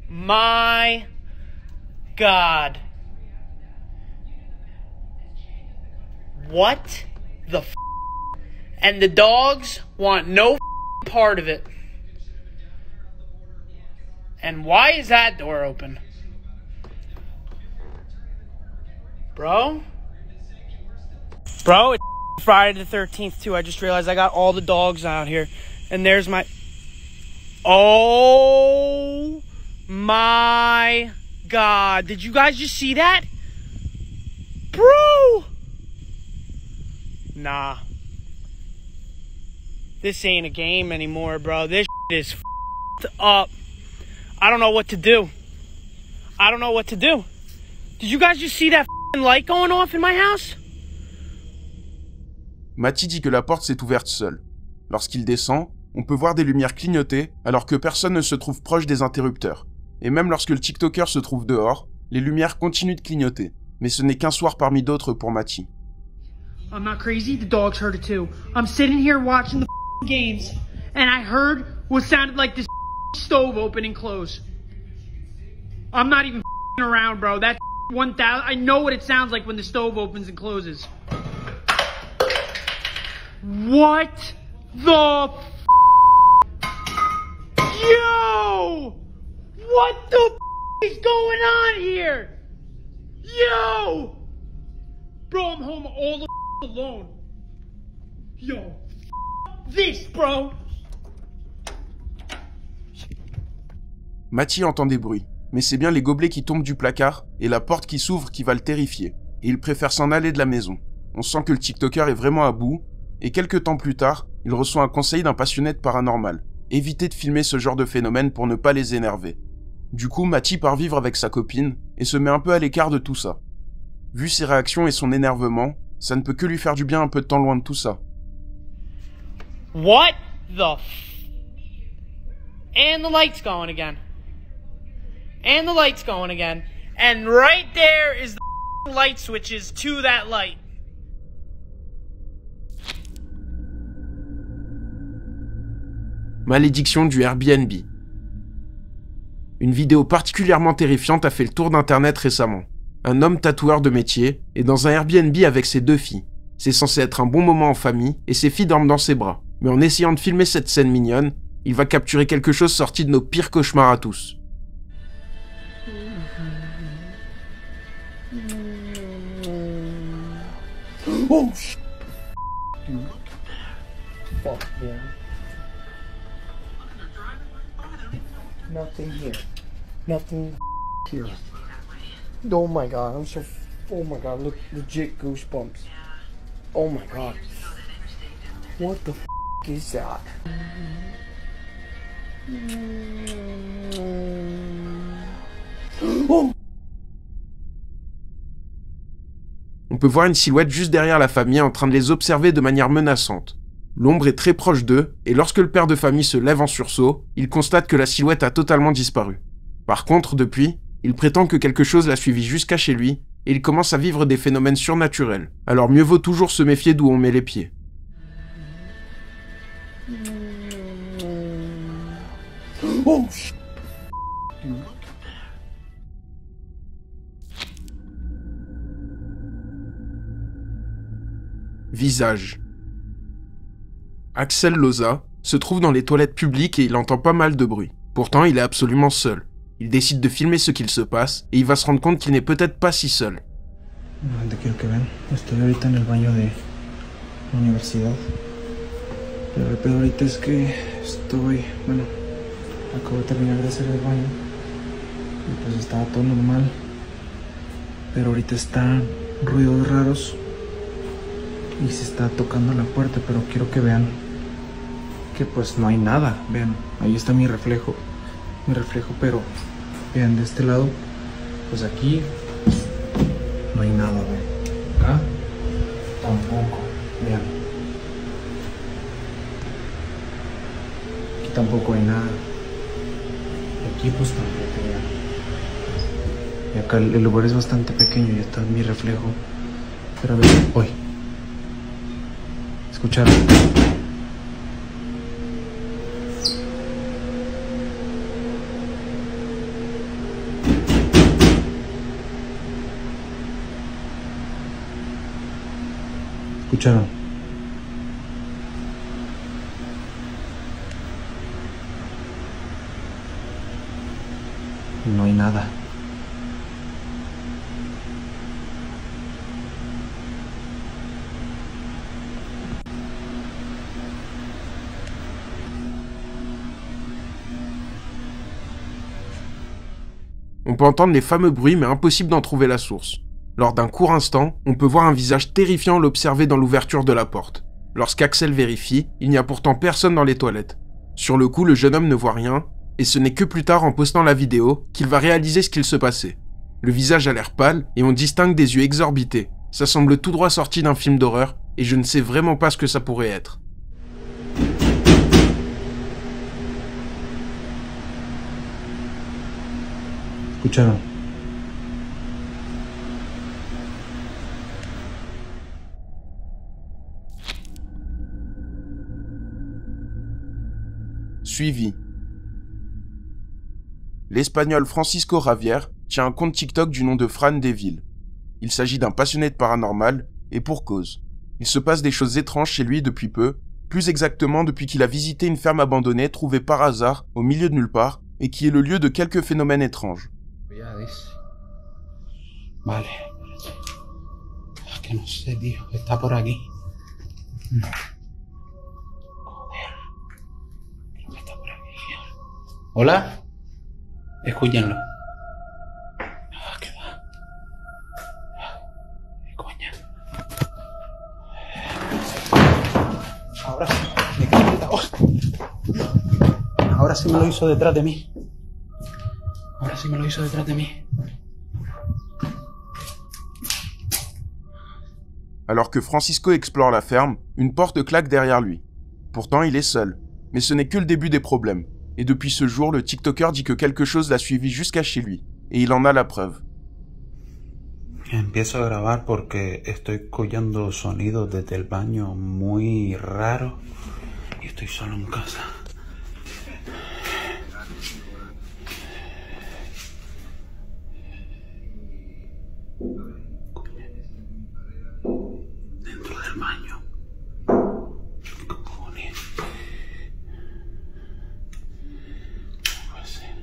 my God. What the And the dogs want no part of it. And why is that door open? Bro? Bro, it's Friday the 13th too. I just realized I got all the dogs out here. And there's my... Oh my God. Did you guys just see that? Bro! Nah. This ain't a game anymore, bro. This is up. I don't know what to do. I don't know what to do. Did you guys just see that light going off in my house? Mati dit que la porte s'est ouverte seule. Lorsqu'il descend, on peut voir des lumières clignoter alors que personne ne se trouve proche des interrupteurs. Et même lorsque le TikToker se trouve dehors, les lumières continuent de clignoter. Mais ce n'est qu'un soir parmi d'autres pour Mati. I'm not crazy, the dogs heard it too. I'm sitting here watching the games, and I heard what sounded like this stove open and close. I'm not even around, bro. That 1000, I know what it sounds like when the stove opens and closes. What the Yo! What the is going on here? Yo! Bro, I'm home all the alone. Yo, this, bro. Matty entend des bruits, mais c'est bien les gobelets qui tombent du placard et la porte qui s'ouvre qui va le terrifier, et il préfère s'en aller de la maison. On sent que le TikToker est vraiment à bout, et quelques temps plus tard, il reçoit un conseil d'un passionné de paranormal. Évitez de filmer ce genre de phénomène pour ne pas les énerver. Du coup, Matty part vivre avec sa copine, et se met un peu à l'écart de tout ça. Vu ses réactions et son énervement, ça ne peut que lui faire du bien un peu de temps loin de tout ça. What the And the light's going again. And the light's going again. And right there is the light switches to that light. Malédiction du Airbnb. Une vidéo particulièrement terrifiante a fait le tour d'internet récemment. Un homme tatoueur de métier est dans un Airbnb avec ses 2 filles. C'est censé être un bon moment en famille et ses filles dorment dans ses bras. Mais en essayant de filmer cette scène mignonne, il va capturer quelque chose sorti de nos pires cauchemars à tous. Oh, fuck, yeah. Nothing here. Nothing here. Oh my god, I'm so... Oh my god, look, legit goosebumps. Oh my god. What the is that? Oh! On peut voir une silhouette juste derrière la famille en train de les observer de manière menaçante. L'ombre est très proche d'eux, et lorsque le père de famille se lève en sursaut, il constate que la silhouette a totalement disparu. Par contre, depuis, il prétend que quelque chose l'a suivi jusqu'à chez lui, et il commence à vivre des phénomènes surnaturels. Alors mieux vaut toujours se méfier d'où on met les pieds. Oh, Visage. Axel Loza se trouve dans les toilettes publiques et il entend pas mal de bruit. Pourtant, il est absolument seul. Il décide de filmer ce qu'il se passe et il va se rendre compte qu'il n'est peut-être pas si seul. No te quiero que vean. Estoy ahorita en el baño de la universidad. Pero el pedo ahorita es que bueno, acabo de terminar de hacer el baño. Y pues estaba todo normal. Pero ahorita están ruidos raros. Y se está tocando la puerta, pero quiero que vean que pues no hay nada. Vean, ahí está mi reflejo, pero vean de este lado, pues aquí no hay nada, vean. Acá tampoco, vean. Aquí tampoco hay nada. Aquí pues tampoco, vean. Y acá el lugar es bastante pequeño y está mi reflejo. Pero a ver, hoy. ¿Escucharon? ¿Escucharon? No hay nada. On peut entendre les fameux bruits mais impossible d'en trouver la source. Lors d'un court instant, on peut voir un visage terrifiant l'observer dans l'ouverture de la porte. Lorsqu'Axel vérifie, il n'y a pourtant personne dans les toilettes. Sur le coup, le jeune homme ne voit rien, et ce n'est que plus tard en postant la vidéo qu'il va réaliser ce qu'il se passait. Le visage a l'air pâle et on distingue des yeux exorbités. Ça semble tout droit sorti d'un film d'horreur, et je ne sais vraiment pas ce que ça pourrait être. ¿Escucharon? Suivi. L'Espagnol Francisco Javier tient un compte TikTok du nom de Fran Deville. Il s'agit d'un passionné de paranormal, et pour cause. Il se passe des choses étranges chez lui depuis peu, plus exactement depuis qu'il a visité une ferme abandonnée trouvée par hasard au milieu de nulle part, et qui est le lieu de quelques phénomènes étranges. Vale. Que no sé, tío. Está por aquí. Joder. Creo que está por aquí. Hola. Escúchenlo. ¿Qué va? Coña. Ahora sí. Me quedo quitado. Ahora sí me lo hizo detrás de mí. Ahora sí me lo hizo detrás de mí. Alors que Francisco explore la ferme, une porte claque derrière lui. Pourtant, il est seul. Mais ce n'est que le début des problèmes. Et depuis ce jour, le TikToker dit que quelque chose l'a suivi jusqu'à chez lui. Et il en a la preuve. Empiezo a grabar porque estoy escuchando sonidos desde el baño muy raros. Y estoy solo en casa. Dentro del baño. ¿Qué cojones? ¿Cómo puede ser?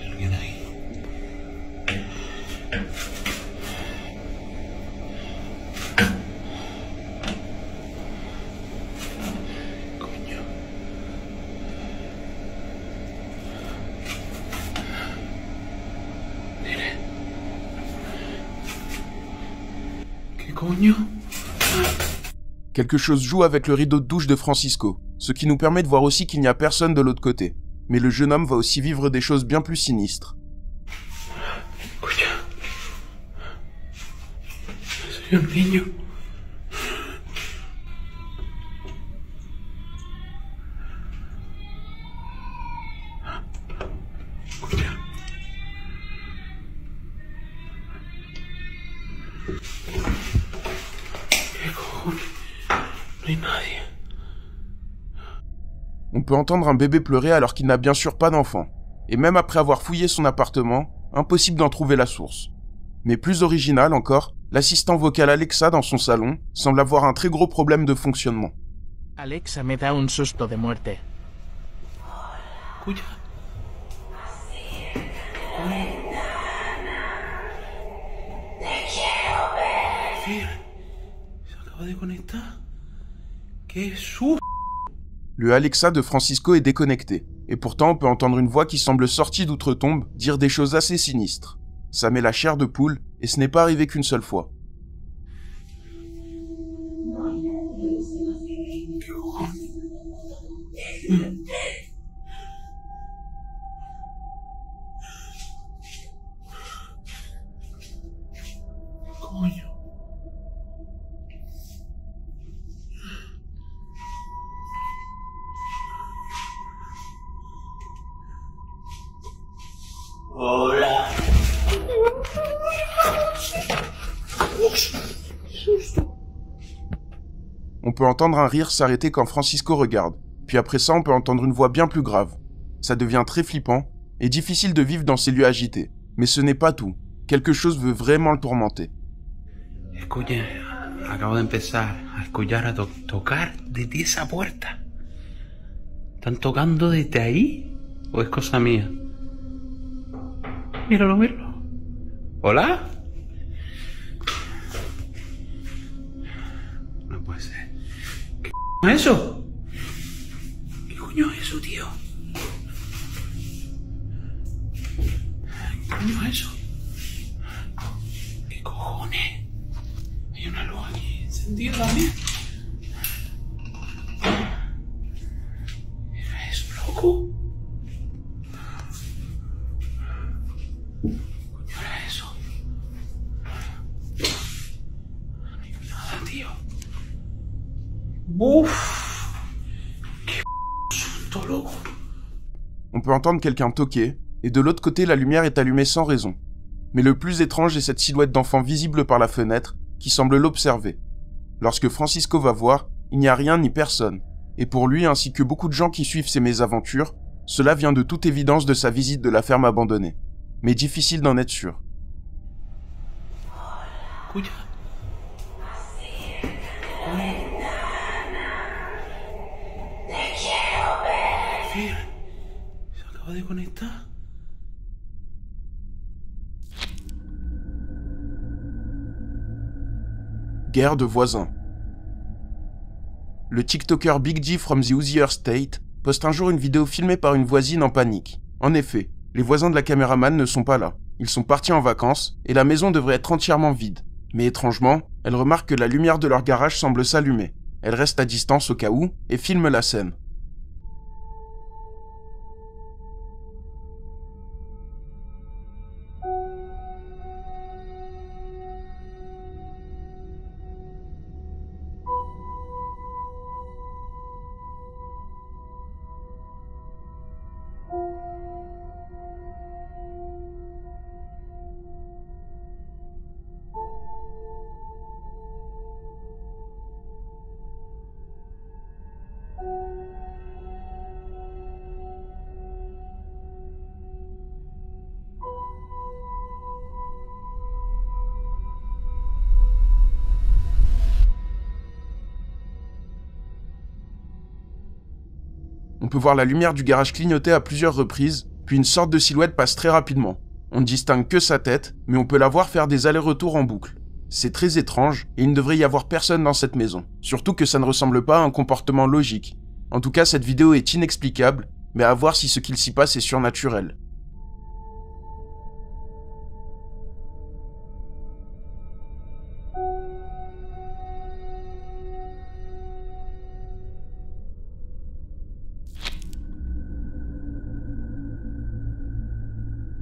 ¿Alguien ahí? Quelque chose joue avec le rideau de douche de Francisco, ce qui nous permet de voir aussi qu'il n'y a personne de l'autre côté. Mais le jeune homme va aussi vivre des choses bien plus sinistres. Soy un niño. On peut entendre un bébé pleurer alors qu'il n'a bien sûr pas d'enfant. Et même après avoir fouillé son appartement, impossible d'en trouver la source. Mais plus original encore, l'assistant vocal Alexa dans son salon semble avoir un très gros problème de fonctionnement. Alexa me da un susto de muerte. Escucha. Fir, se acaba de conectar. ¡Qué susto! Le Alexa de Francisco est déconnecté, et pourtant on peut entendre une voix qui semble sortie d'outre-tombe dire des choses assez sinistres. Ça met la chair de poule, et ce n'est pas arrivé qu'une seule fois. Coño. Hola. On peut entendre un rire s'arrêter quand Francisco regarde, puis après ça on peut entendre une voix bien plus grave. Ça devient très flippant, et difficile de vivre dans ces lieux agités. Mais ce n'est pas tout, quelque chose veut vraiment le tourmenter. Escuchen, acabo de empezar a escuchar a tocar desde esa puerta. ¿Están tocando desde ahí? ¿O es cosa mía? Míralo, míralo. ¿Hola? No puede ser. ¿Qué coño es eso? ¿Qué coño es eso, tío? ¿Qué coño es eso? ¿Qué cojones? Hay una luz aquí encendida también. ¿Era eso, loco? Ouf, qué susto, loco. On peut entendre quelqu'un toquer, et de l'autre côté la lumière est allumée sans raison. Mais le plus étrange est cette silhouette d'enfant visible par la fenêtre, qui semble l'observer. Lorsque Francisco va voir, il n'y a rien ni personne. Et pour lui, ainsi que beaucoup de gens qui suivent ses mésaventures, cela vient de toute évidence de sa visite de la ferme abandonnée. Mais difficile d'en être sûr. Escucha. Fir, se acaba de conectar. guerre de voisins. Le TikToker Big G from the Hoosier State poste un jour une vidéo filmée par une voisine en panique. En effet, les voisins de la caméraman ne sont pas là. Ils sont partis en vacances et la maison devrait être entièrement vide. Mais étrangement, elle remarque que la lumière de leur garage semble s'allumer. Elle reste à distance au cas où et filme la scène. On peut voir la lumière du garage clignoter à plusieurs reprises, puis une sorte de silhouette passe très rapidement. On ne distingue que sa tête, mais on peut la voir faire des allers-retours en boucle. C'est très étrange, et il ne devrait y avoir personne dans cette maison. Surtout que ça ne ressemble pas à un comportement logique. En tout cas, cette vidéo est inexplicable, mais à voir si ce qu'il s'y passe est surnaturel.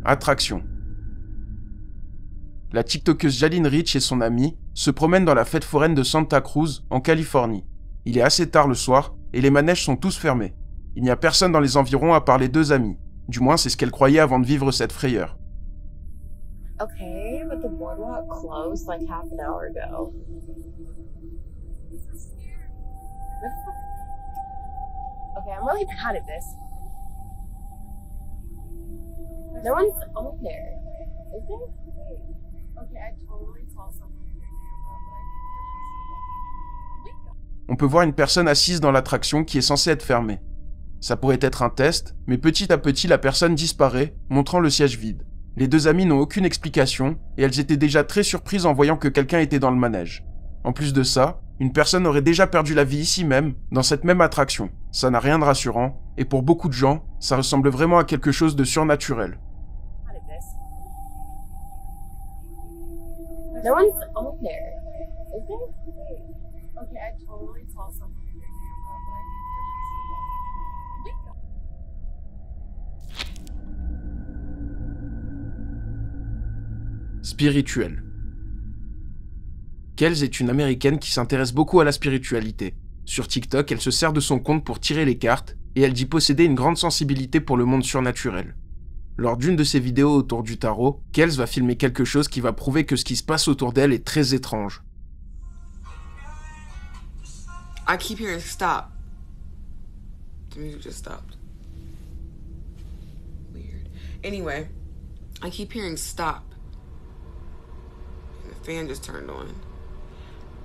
Attraction. La TikTokeuse Jaline Rich et son amie se promènent dans la fête foraine de Santa Cruz, en Californie. Il est assez tard le soir, et les manèges sont tous fermés. Il n'y a personne dans les environs à part les deux amies. Du moins, c'est ce qu'elle croyait avant de vivre cette frayeur. Okay, but the boardwalk closed like half an hour ago. Okay, I'm really bad at this. No one's on there, is there? Okay, I totally saw someone. On peut voir une personne assise dans l'attraction qui est censée être fermée. Ça pourrait être un test, mais petit à petit la personne disparaît, montrant le siège vide. Les deux amies n'ont aucune explication, et elles étaient déjà très surprises en voyant que quelqu'un était dans le manège. En plus de ça, une personne aurait déjà perdu la vie ici même, dans cette même attraction. Ça n'a rien de rassurant, et pour beaucoup de gens, ça ressemble vraiment à quelque chose de surnaturel. No one's on there, is there? Okay, I totally saw someone. Spirituel. Kels est une américaine qui s'intéresse beaucoup à la spiritualité. Sur TikTok, elle se sert de son compte pour tirer les cartes, et elle dit posséder une grande sensibilité pour le monde surnaturel. Lors d'une de ses vidéos autour du tarot, Kels va filmer quelque chose qui va prouver que ce qui se passe autour d'elle est très étrange. I keep hearing stop. The music just stopped. Weird. Anyway, I keep hearing stop. And the fan just turned on.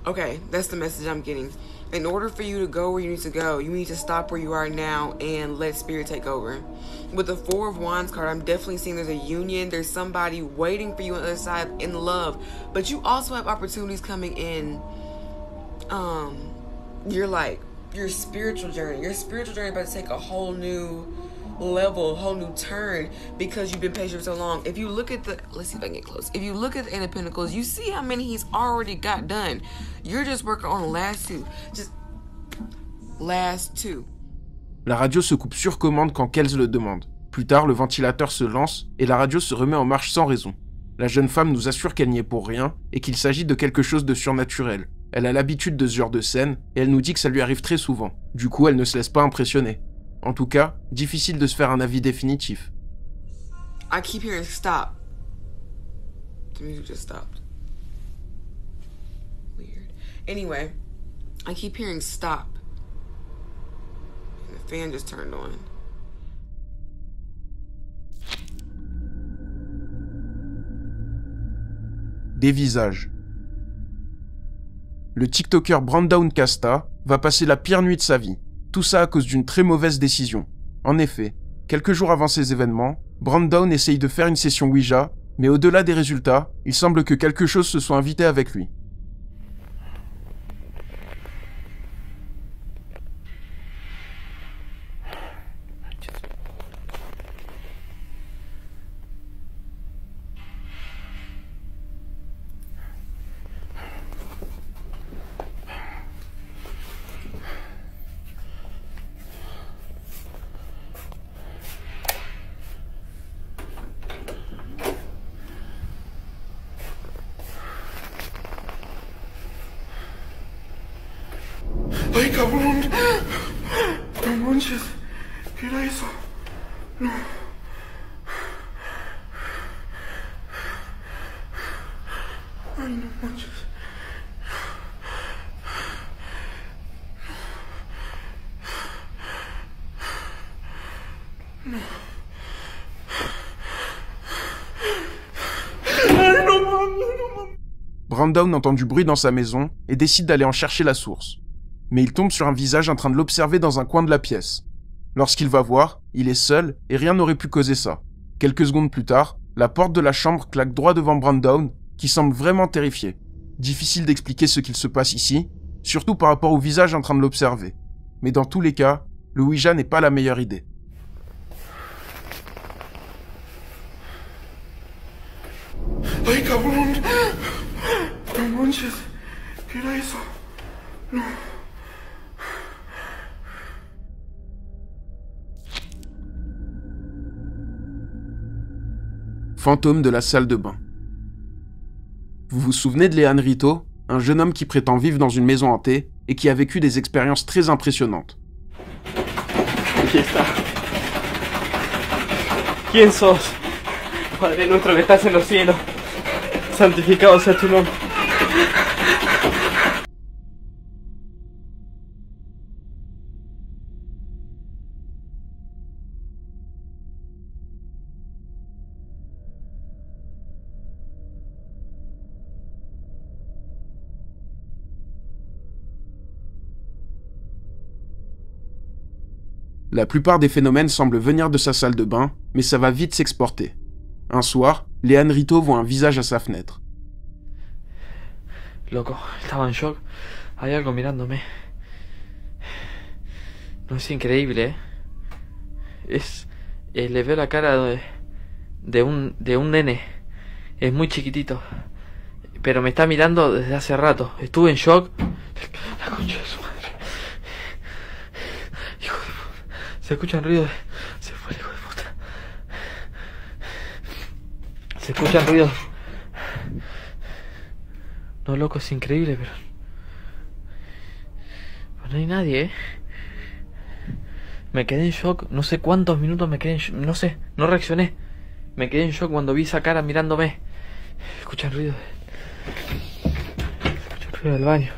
Okay, that's the message I'm getting. In order for you to go where you need to go, you need to stop where you are now and let spirit take over. With the Four of Wands card, I'm definitely seeing there's a union. There's somebody waiting for you on the other side in love. But you also have opportunities coming in. Your spiritual journey. Your spiritual journey about to take a whole new level, a whole new turn because you've been patient for so long. If you look at let's see if I can get close. If you look at the Eight of Pentacles, you see how many he's already got done. You're just working on the last two. Just last two. La radio se coupe sur commande quand Kels le demande. Plus tard, le ventilateur se lance et la radio se remet en marche sans raison. La jeune femme nous assure qu'elle n'y est pour rien et qu'il s'agit de quelque chose de surnaturel. Elle a l'habitude de ce genre de scène et elle nous dit que ça lui arrive très souvent. Du coup, elle ne se laisse pas impressionner. En tout cas, difficile de se faire un avis définitif. I keep hearing stop. The music just stopped. Weird. Anyway, I keep hearing stop. And the fan just turned on. Des visages. Le TikToker Brandon Casta va passer la pire nuit de sa vie. Tout ça à cause d'une très mauvaise décision. En effet, quelques jours avant ces événements, Brandon essaye de faire une session Ouija, mais au-delà des résultats, il semble que quelque chose se soit invité avec lui. ¡Ay, cabrón! No manches. ¿Qué era eso? No. Ay, no manches. No. Ay, no mames. Brandon entend du bruit dans sa maison et décide d'aller en chercher la source. Mais il tombe sur un visage en train de l'observer dans un coin de la pièce. Lorsqu'il va voir, il est seul et rien n'aurait pu causer ça. Quelques secondes plus tard, la porte de la chambre claque droit devant Brandon, qui semble vraiment terrifié. Difficile d'expliquer ce qu'il se passe ici, surtout par rapport au visage en train de l'observer. Mais dans tous les cas, le Ouija n'est pas la meilleure idée. ¡Ay, cabrón! No manches. ¿Qué era eso? No. Fantôme de la salle de bain. Vous vous souvenez de Leanne Rito, un jeune homme qui prétend vivre dans une maison hantée et qui a vécu des expériences très impressionnantes. Aquí está. ¿Quién sos? Padre nuestro que estás en los cielos, santificado sea tu nombre. La plupart des phénomènes semblent venir de sa salle de bain, mais ça va vite s'exporter. Un soir, Leanne Rito voit un visage à sa fenêtre. Loco, estaba en shock. Hay algo mirándome. No, es increíble, le veo la cara de un nene. Es muy chiquitito. Pero me está mirando desde hace rato. Estuve en shock. La concha de su madre. Hijo de puta. Se escuchan ruidos. Se fue el hijo de puta. Se escuchan ruidos. No, loco, es increíble, pero no hay nadie, Me quedé en shock, no sé cuántos minutos me quedé en shock, no sé, no reaccioné. Me quedé en shock cuando vi esa cara mirándome. Escuchan ruido. Escuchan ruido del baño.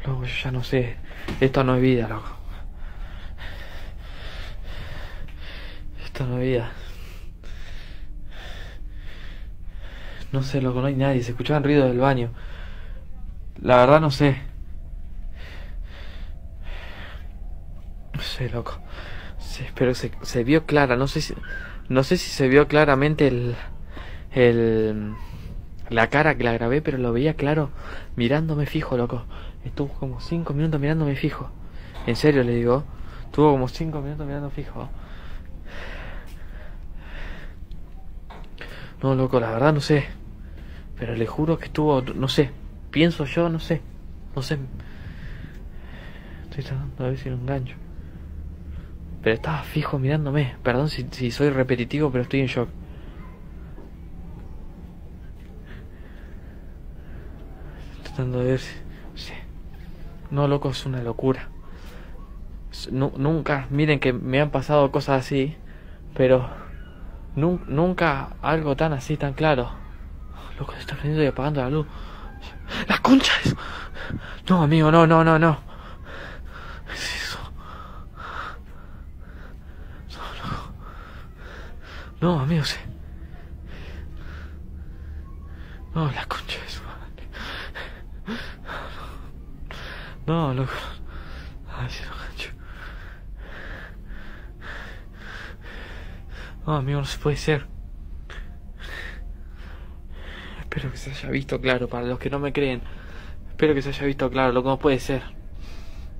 Loco, yo ya no sé. Esto no es vida, loco. Esto no es vida. No sé, loco, no hay nadie. Se escuchaban ruidos del baño. La verdad no sé. No sé, loco. Sí, pero se vio clara. No sé si se vio claramente la cara que la grabé, pero lo veía claro mirándome fijo, loco. Estuvo como 5 minutos mirándome fijo. En serio le digo. Estuvo como 5 minutos mirando fijo. No, loco, la verdad no sé. Pero le juro que estuvo, no sé. Pienso yo, no sé. No sé. Estoy tratando de ver si lo engancho. Pero estaba fijo mirándome. Perdón si soy repetitivo, pero estoy en shock. Tratando de ver si... Sí. No, loco, es una locura. Nunca, miren que me han pasado cosas así, pero nunca algo tan así, tan claro. Loco, se está prendiendo y apagando la luz. ¡La concha de eso! No, amigo, no. ¿Qué es eso? No, loco. No, amigo, sí. No, la concha de su madre. No, loco. Ay, si lo gancho. No, amigo, no se puede ser. Espero que se haya visto claro, para los que no me creen. Espero que se haya visto claro, loco, no puede ser.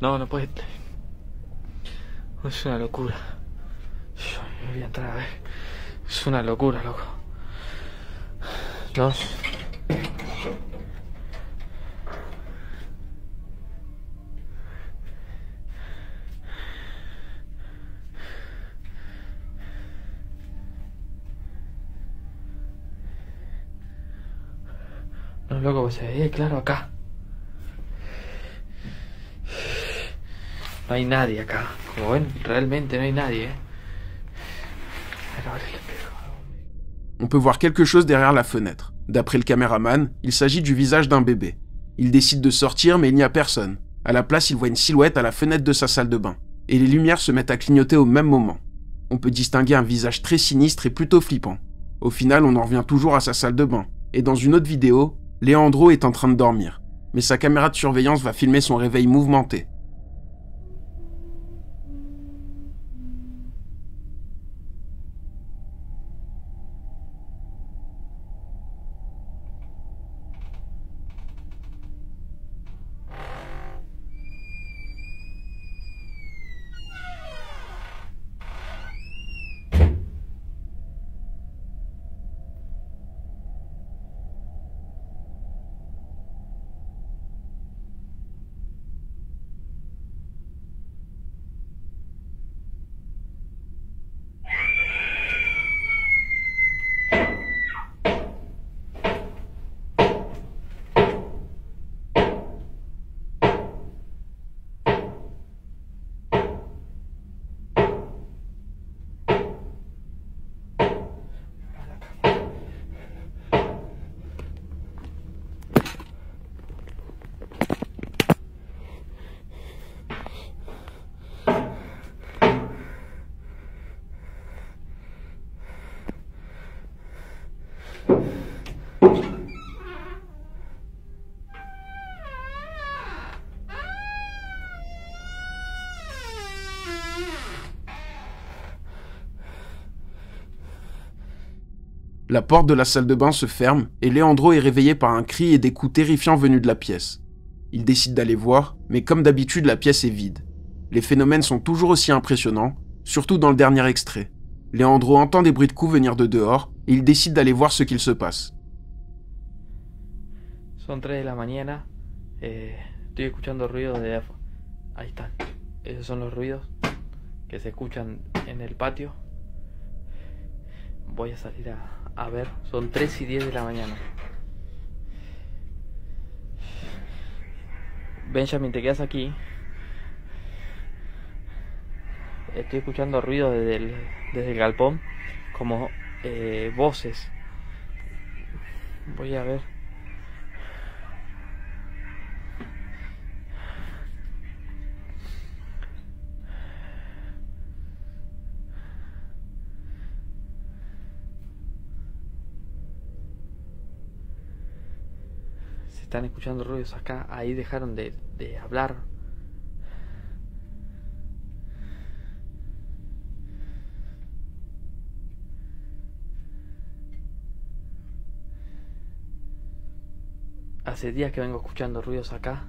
No puede. Es una locura. Yo me voy a entrar a ver. Es una locura, loco. No. loco, pues se ve claro acá. No hay nadie acá. Como ven, realmente no hay nadie. On peut voir quelque chose derrière la fenêtre. D'après le caméraman, il s'agit du visage d'un bébé. Il décide de sortir, mais il n'y a personne. À la place, il voit une silhouette à la fenêtre de sa salle de bain. Et les lumières se mettent à clignoter au même moment. On peut distinguer un visage très sinistre et plutôt flippant. Au final, on en revient toujours à sa salle de bain. Et dans une autre vidéo, Leandro est en train de dormir. Mais sa caméra de surveillance va filmer son réveil mouvementé. La porte de la salle de bain se ferme et Leandro est réveillé par un cri et des coups terrifiants venus de la pièce. Il décide d'aller voir, mais comme d'habitude, la pièce est vide. Les phénomènes sont toujours aussi impressionnants, surtout dans le dernier extrait. Leandro entend des bruits de coups venir de dehors et il décide d'aller voir ce qu'il se passe. Son 3 de la mañana. Estoy escuchando ruidos de... Ahí están. Esos son los ruidos que se escuchan en el patio. Voy a salir a ver. Son 3:10 de la mañana. Benjamin, te quedas aquí. Estoy escuchando ruidos desde el galpón, como voces. Voy a ver. Se están escuchando ruidos acá. Ahí dejaron de hablar. Hace días que vengo escuchando ruidos acá.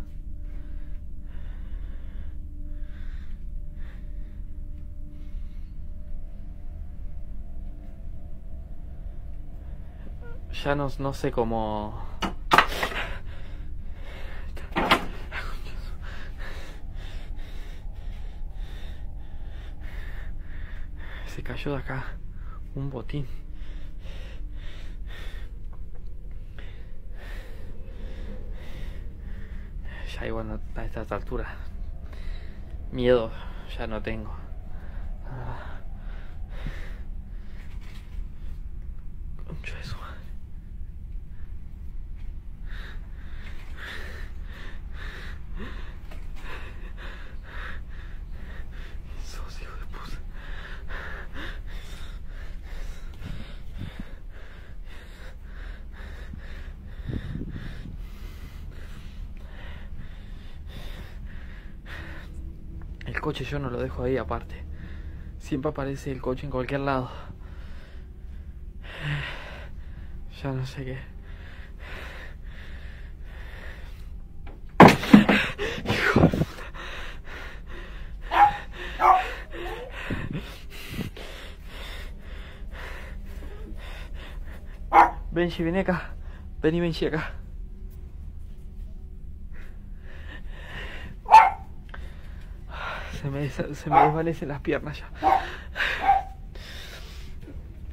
Ya no sé cómo... Se cayó de acá un botín. Ya igual a estas alturas miedo ya no tengo. Concha de su madre. Esos hijos de puta. El coche yo no lo dejo ahí aparte. Siempre aparece el coche en cualquier lado. Ya no sé qué. Hijo de puta. Benji, ven acá. Vení, Benji, acá. Se me desvanecen las piernas ya.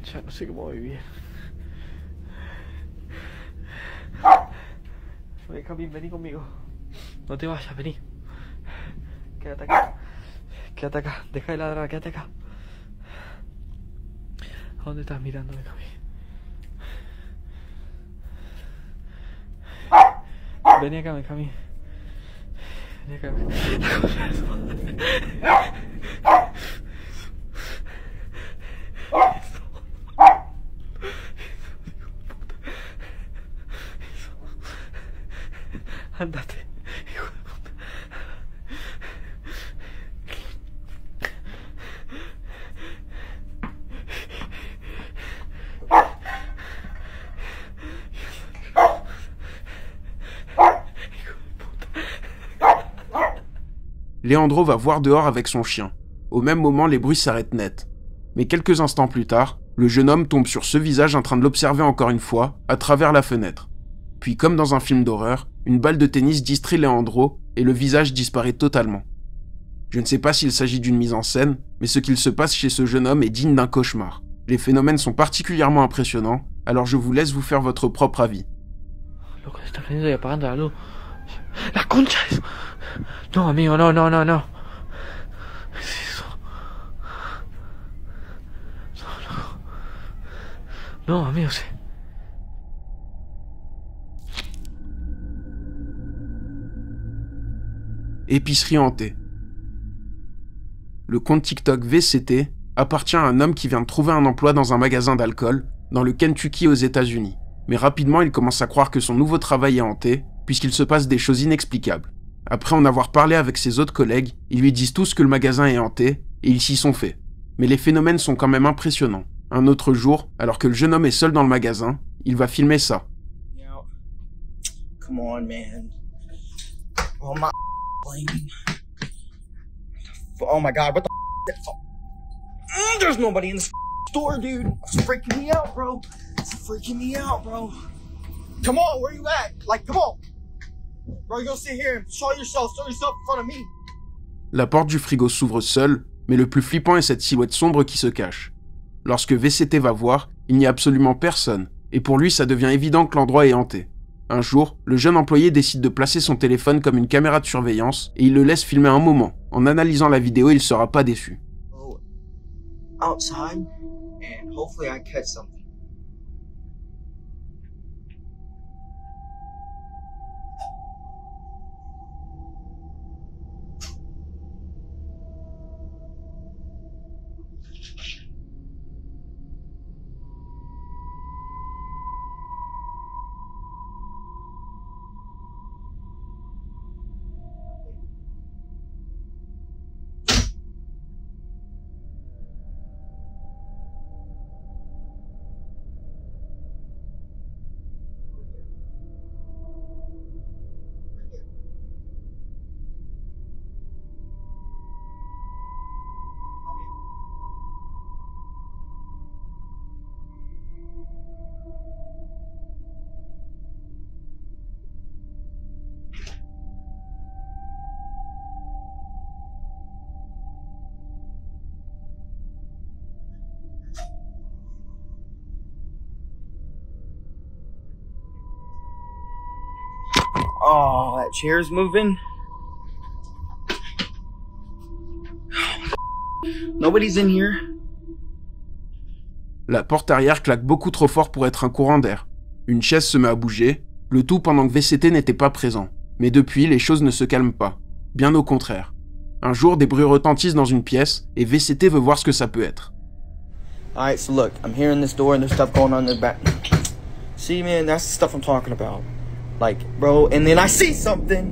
Ya no sé cómo vivir. Oye, Cami, vení conmigo. No te vayas, vení. Quédate acá. Quédate acá. Deja de ladrar, quédate acá. ¿A dónde estás mirándome, Cami? Vení acá, Cami. Vení acá. Ándate, hijo de puta. Leandro va voir dehors avec son chien. Au même moment, les bruits s'arrêtent net. Mais quelques instants plus tard, le jeune homme tombe sur ce visage en train de l'observer encore une fois, à travers la fenêtre. Puis, comme dans un film d'horreur, une balle de tennis distrait Leandro et le visage disparaît totalement. Je ne sais pas s'il s'agit d'une mise en scène, mais ce qu'il se passe chez ce jeune homme est digne d'un cauchemar. Les phénomènes sont particulièrement impressionnants, alors je vous laisse vous faire votre propre avis. Loco, se está prendiendo y apagando la luz. ¡La concha! No, amigo, no. ¿Qué es eso? No, amigo, sí. Épicerie hantée. Le compte TikTok VCT appartient à un homme qui vient de trouver un emploi dans un magasin d'alcool dans le Kentucky aux États-Unis. Mais rapidement, il commence à croire que son nouveau travail est hanté, puisqu'il se passe des choses inexplicables. Après en avoir parlé avec ses autres collègues, ils lui disent tous que le magasin est hanté, et ils s'y sont faits. Mais les phénomènes sont quand même impressionnants. Un autre jour, alors que le jeune homme est seul dans le magasin, il va filmer ça. Come on, man. Oh my plane. Oh my god, what the there's nobody in the store, dude. It's freaking me out, bro. It's freaking me out, bro. Come on, where you at? Like, come on. Bro, you gonna sit here and show yourself in front of me. La porte du frigo s'ouvre seule, mais le plus flippant est cette silhouette sombre qui se cache. Lorsque VCT va voir, il n'y a absolument personne, et pour lui ça devient évident que l'endroit est hanté. Un jour, le jeune employé décide de placer son téléphone comme une caméra de surveillance, et il le laisse filmer un moment. En analysant la vidéo, il ne sera pas déçu. Outside, and hopefully I catch something. Oh, that chair's moving. Nobody's in here. La porte arrière claque beaucoup trop fort pour être un courant d'air. Une chaise se met à bouger, le tout pendant que VCT n'était pas présent. Mais depuis, les choses ne se calment pas. Bien au contraire. Un jour, des bruits retentissent dans une pièce, et VCT veut voir ce que ça peut être. Alright, so look, I'm hearing this door and there's stuff going on in the back. See, man, that's the stuff I'm talking about. Like, bro, and then I see something.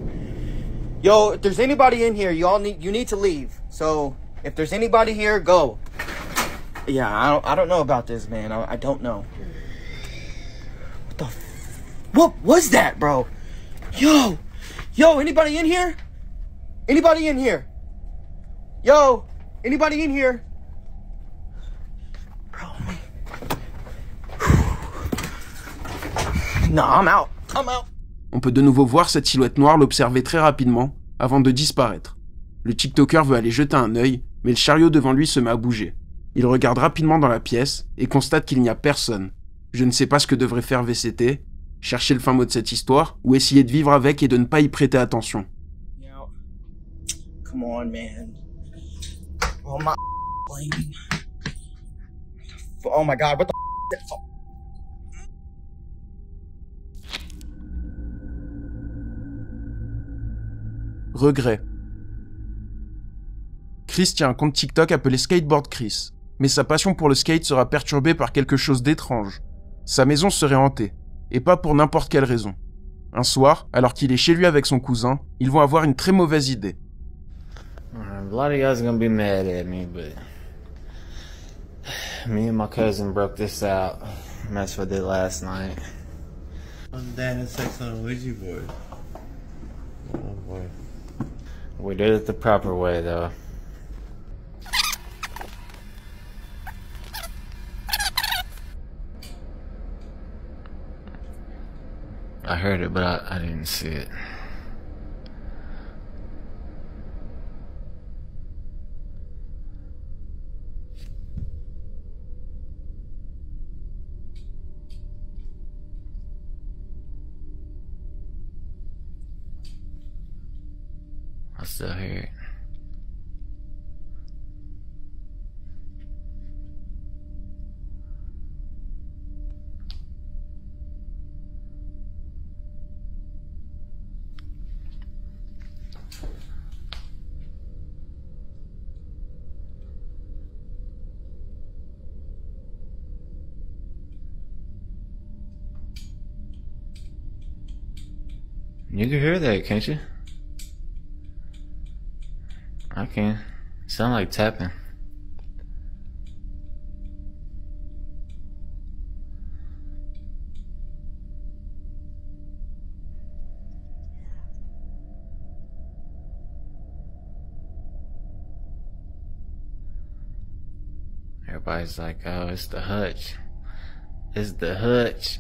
Yo, if there's anybody in here, you need to leave. So, if there's anybody here, go. Yeah, I don't know about this, man. I don't know. What was that, bro? Yo, anybody in here? Anybody in here? Yo, anybody in here? Bro, no, I'm out. On peut de nouveau voir cette silhouette noire l'observer très rapidement, avant de disparaître. Le TikToker veut aller jeter un œil, mais le chariot devant lui se met à bouger. Il regarde rapidement dans la pièce et constate qu'il n'y a personne. Je ne sais pas ce que devrait faire VCT, Chercher le fin mot de cette histoire, ou essayer de vivre avec et de ne pas y prêter attention. Come on, man. Oh my blaming. Oh my god, what the Regret. Chris tient un compte TikTok appelé Skateboard Chris, mais sa passion pour le skate sera perturbée par quelque chose d'étrange. Sa maison serait hantée, et pas pour n'importe quelle raison. Un soir, alors qu'il est chez lui avec son cousin, ils vont avoir une très mauvaise idée. A lot of y'all's gonna be mad at me, but me and my cousin broke this out. Messed with it last night. I'm down having sex on a Ouija board. Oh boy. We did it the proper way, though. I heard it, but I didn't see it. I still hear it. You can hear that, can't you? I can. Sound like tapping. Everybody's like, oh, it's the hutch. It's the hutch.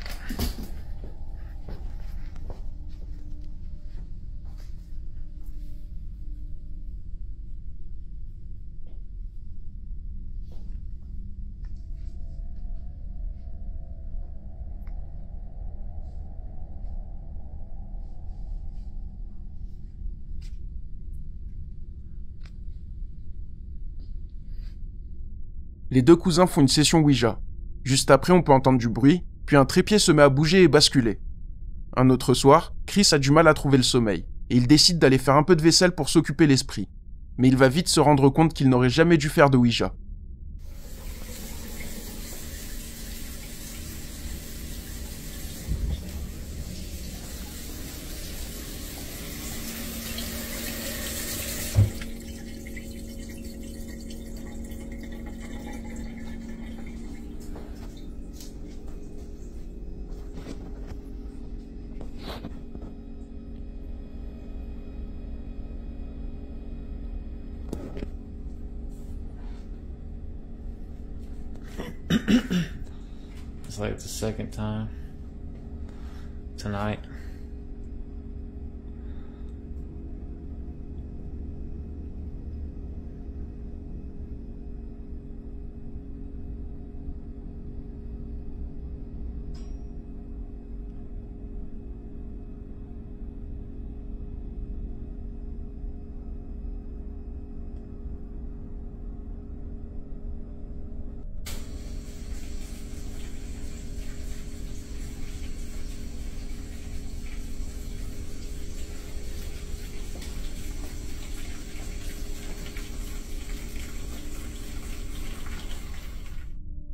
Les deux cousins font une session Ouija. Juste après, on peut entendre du bruit, puis un trépied se met à bouger et basculer. Un autre soir, Chris a du mal à trouver le sommeil, et il décide d'aller faire un peu de vaisselle pour s'occuper l'esprit. Mais il va vite se rendre compte qu'il n'aurait jamais dû faire de Ouija. It's like the second time tonight.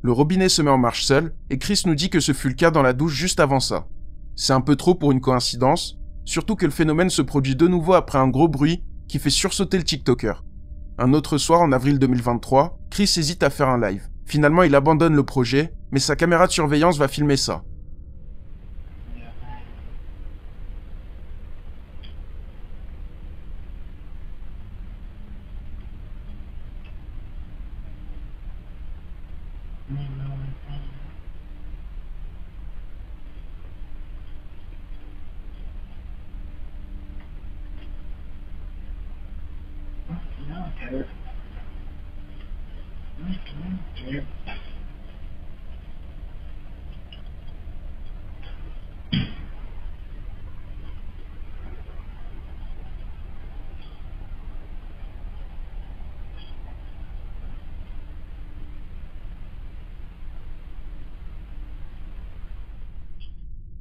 Le robinet se met en marche seul, et Chris nous dit que ce fut le cas dans la douche juste avant ça. C'est un peu trop pour une coïncidence, surtout que le phénomène se produit de nouveau après un gros bruit qui fait sursauter le TikToker. Un autre soir, en avril 2023, Chris hésite à faire un live. Finalement, il abandonne le projet, mais sa caméra de surveillance va filmer ça.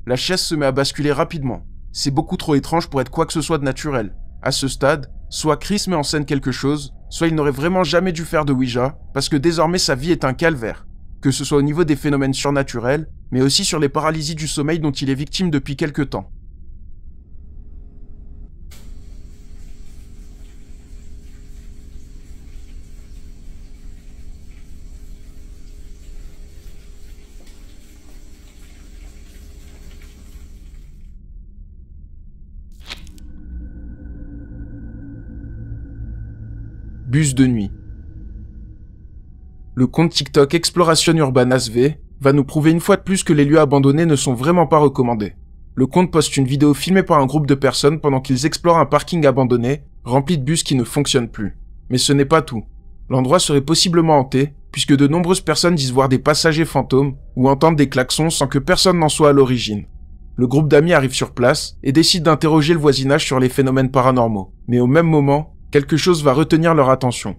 La chaise se met à basculer rapidement. C'est beaucoup trop étrange pour être quoi que ce soit de naturel. À ce stade, soit Chris met en scène quelque chose, soit il n'aurait vraiment jamais dû faire de Ouija, parce que désormais sa vie est un calvaire. Que ce soit au niveau des phénomènes surnaturels, mais aussi sur les paralysies du sommeil dont il est victime depuis quelque temps. Bus de nuit. Le compte TikTok Exploration Urbana SV va nous prouver une fois de plus que les lieux abandonnés ne sont vraiment pas recommandés. Le compte poste une vidéo filmée par un groupe de personnes pendant qu'ils explorent un parking abandonné, rempli de bus qui ne fonctionnent plus. Mais ce n'est pas tout. L'endroit serait possiblement hanté, puisque de nombreuses personnes disent voir des passagers fantômes ou entendre des klaxons sans que personne n'en soit à l'origine. Le groupe d'amis arrive sur place et décide d'interroger le voisinage sur les phénomènes paranormaux. Mais au même moment, quelque chose va retenir leur attention.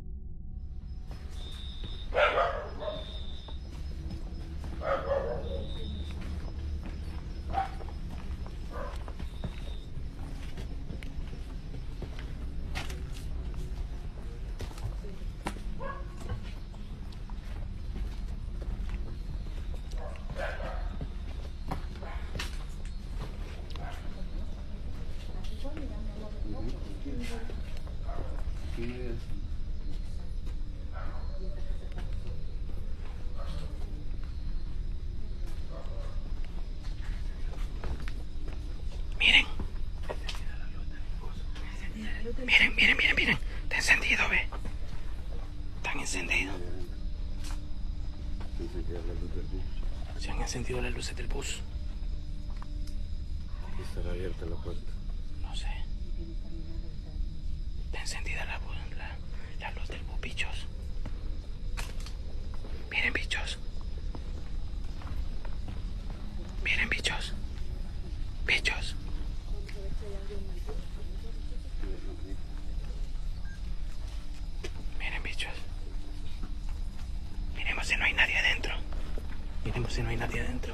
Miren. Está encendido, ve. Están encendidos. Se han encendido las luces del bus. ¿Estará abierta la puerta? No sé. Está encendida la luz del bus, bichos. Miren, bichos. Miren, bichos. Bichos. Miren, bichos. Miremos si no hay nadie adentro. Miremos si no hay nadie adentro.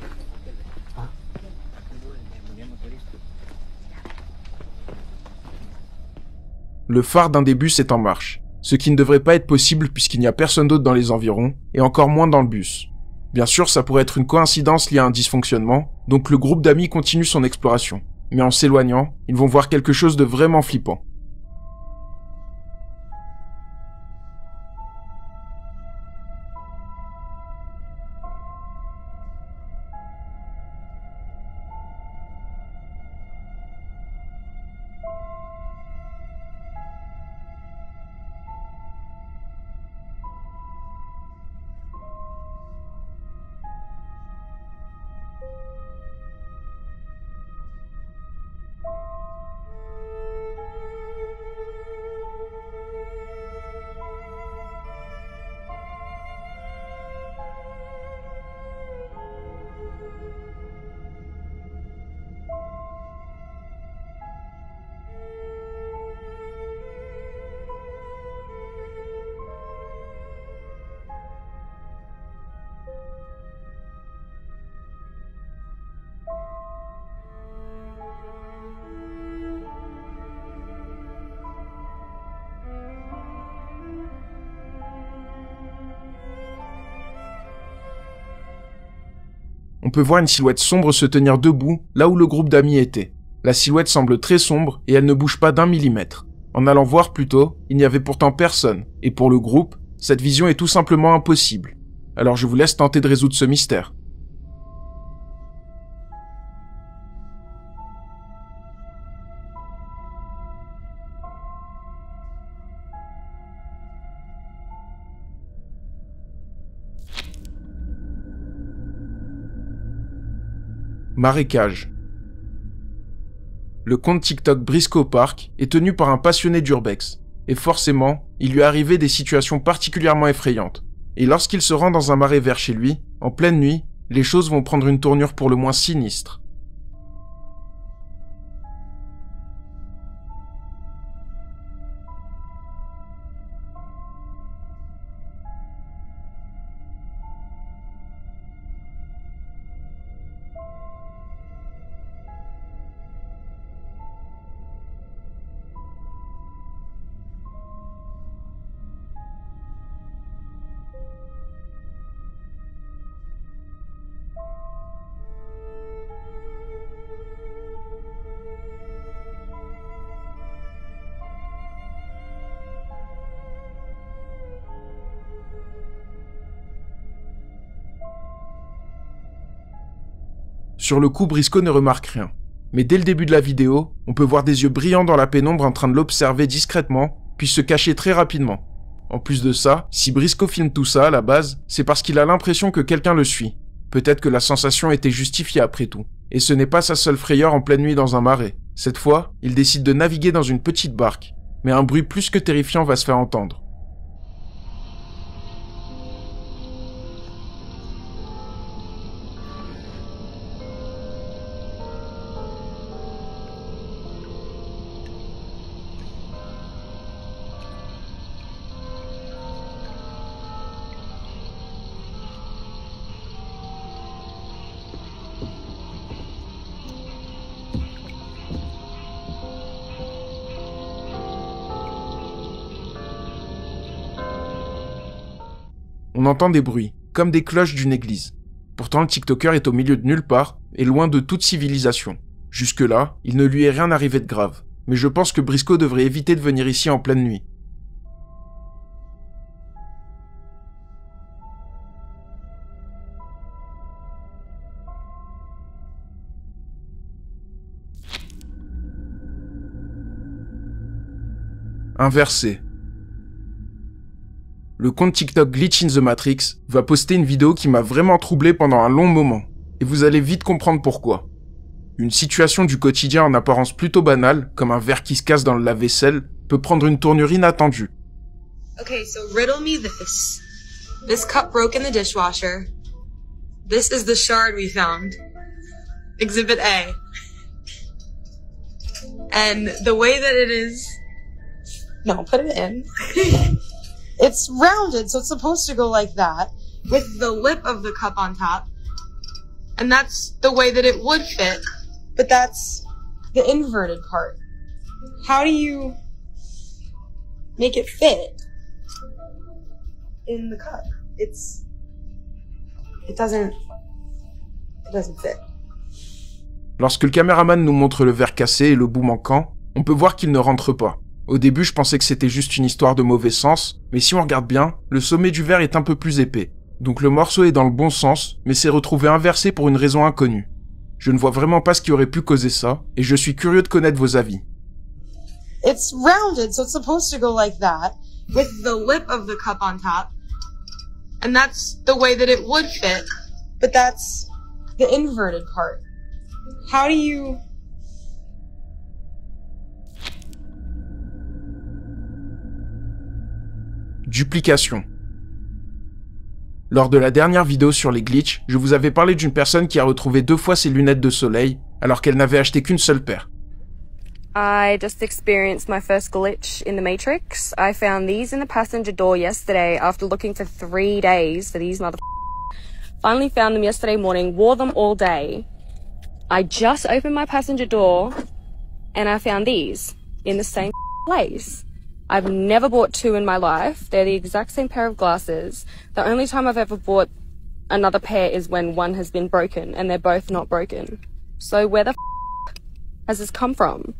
Le phare d'un des bus est en marche, ce qui ne devrait pas être possible puisqu'il n'y a personne d'autre dans les environs, et encore moins dans le bus. Bien sûr, ça pourrait être une coïncidence liée à un dysfonctionnement, donc le groupe d'amis continue son exploration. Mais en s'éloignant, ils vont voir quelque chose de vraiment flippant. On peut voir une silhouette sombre se tenir debout là où le groupe d'amis était. La silhouette semble très sombre et elle ne bouge pas d'1 mm. En allant voir plus tôt, il n'y avait pourtant personne, et pour le groupe, cette vision est tout simplement impossible. Alors je vous laisse tenter de résoudre ce mystère. Marécage. Le compte TikTok Briscoe Park est tenu par un passionné d'urbex, et forcément, il lui est arrivé des situations particulièrement effrayantes. Et lorsqu'il se rend dans un marais vers chez lui, en pleine nuit, les choses vont prendre une tournure pour le moins sinistre. Sur le coup, Briscoe ne remarque rien. Mais dès le début de la vidéo, on peut voir des yeux brillants dans la pénombre en train de l'observer discrètement, puis se cacher très rapidement. En plus de ça, si Briscoe filme tout ça à la base, c'est parce qu'il a l'impression que quelqu'un le suit. Peut-être que la sensation était justifiée après tout. Et ce n'est pas sa seule frayeur en pleine nuit dans un marais. Cette fois, il décide de naviguer dans une petite barque. Mais un bruit plus que terrifiant va se faire entendre. On entend des bruits, comme des cloches d'une église. Pourtant, le TikToker est au milieu de nulle part et loin de toute civilisation. Jusque-là, il ne lui est rien arrivé de grave. Mais je pense que Briscoe devrait éviter de venir ici en pleine nuit. Inversé. Le compte TikTok Glitch in the Matrix va poster une vidéo qui m'a vraiment troublé pendant un long moment. Et vous allez vite comprendre pourquoi. Une situation du quotidien en apparence plutôt banale, comme un verre qui se casse dans le lave-vaisselle, peut prendre une tournure inattendue. Okay, so riddle me this. This cup broke in the dishwasher. This is the shard we found. Exhibit A. And the way that it is... No, put it in. It's rounded, so it's supposed to go like that, with the lip of the cup on top. And that's the way that it would fit, but that's the inverted part. How do you make it fit in the cup? It doesn't fit. Lorsque le caméraman nous montre le verre cassé et le bout manquant, on peut voir qu'il ne rentre pas. Au début, je pensais que c'était juste une histoire de mauvais sens, mais si on regarde bien, le sommet du verre est un peu plus épais. Donc le morceau est dans le bon sens, mais s'est retrouvé inversé pour une raison inconnue. Je ne vois vraiment pas ce qui aurait pu causer ça, et je suis curieux de connaître vos avis. It's rounded, so it's supposed to go like that, with the lip of the cup on top. And that's the way that it would fit, but that's the inverted part. How do you... Duplication. Lors de la dernière vidéo sur les glitches, je vous avais parlé d'une personne qui a retrouvé 2 fois ses lunettes de soleil, alors qu'elle n'avait acheté qu'une seule paire. I just experienced my first glitch in the Matrix. I found these in the passenger door yesterday after looking for 3 days for these Finally found them yesterday morning, wore them all day. I just opened my passenger door and I found these in the same place. I've never bought 2 in my life. They're the exact same pair of glasses. The only time I've ever bought another pair is when one has been broken, and they're both not broken. So where the has this come from?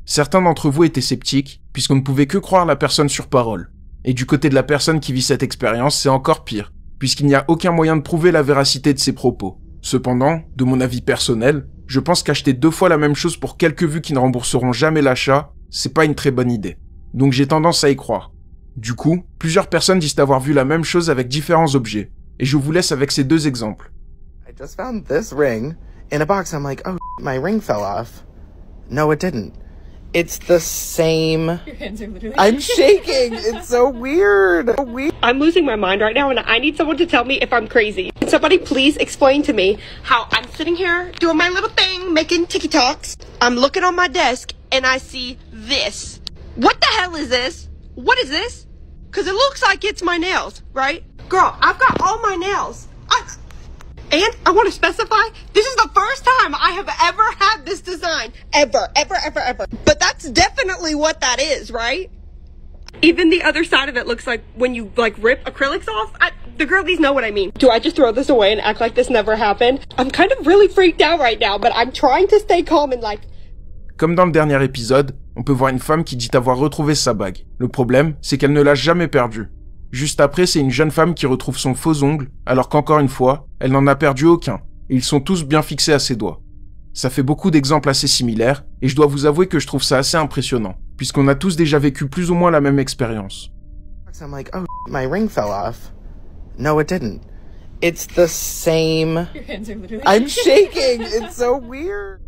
Certains d'entre vous étaient sceptiques, puisqu'on ne pouvait que croire la personne sur parole. Et du côté de la personne qui vit cette expérience, c'est encore pire, puisqu'il n'y a aucun moyen de prouver la véracité de ses propos. Cependant, de mon avis personnel, je pense qu'acheter 2 fois la même chose pour quelques vues qui ne rembourseront jamais l'achat, c'est pas une très bonne idée. Donc j'ai tendance à y croire. Du coup, plusieurs personnes disent avoir vu la même chose avec différents objets. Et je vous laisse avec ces 2 exemples. I just found this ring in a box. I'm like, oh, my ring fell off. No, it didn't. It's the same. Your hands are literally... I'm shaking. It's so weird. I'm losing my mind right now, and I need someone to tell me if I'm crazy. Can somebody please explain to me how I'm sitting here doing my little thing, making TikToks. I'm looking on my desk, and I see this. What the hell is this? What is this? Because it looks like it's my nails, right? Girl, I've got all my nails. And I want to specify, this is the first time I have ever had this design. Ever. But that's definitely what that is, right? Even the other side of it looks like when you, rip acrylics off. The girlies know what I mean. Do I just throw this away and act like this never happened? I'm kind of really freaked out right now, but I'm trying to stay calm and Comme dans le dernier épisode, on peut voir une femme qui dit avoir retrouvé sa bague. Le problème, c'est qu'elle ne l'a jamais perdue. Juste après, c'est une jeune femme qui retrouve son faux ongle, alors qu'encore une fois, elle n'en a perdu aucun. et ils sont tous bien fixés à ses doigts. Ça fait beaucoup d'exemples assez similaires, et je dois vous avouer que je trouve ça assez impressionnant, puisqu'on a tous déjà vécu plus ou moins la même expérience. I'm like, oh, my ring fell off. No, it didn't. It's the same. Your hands are literally I'm shaking. It's so weird.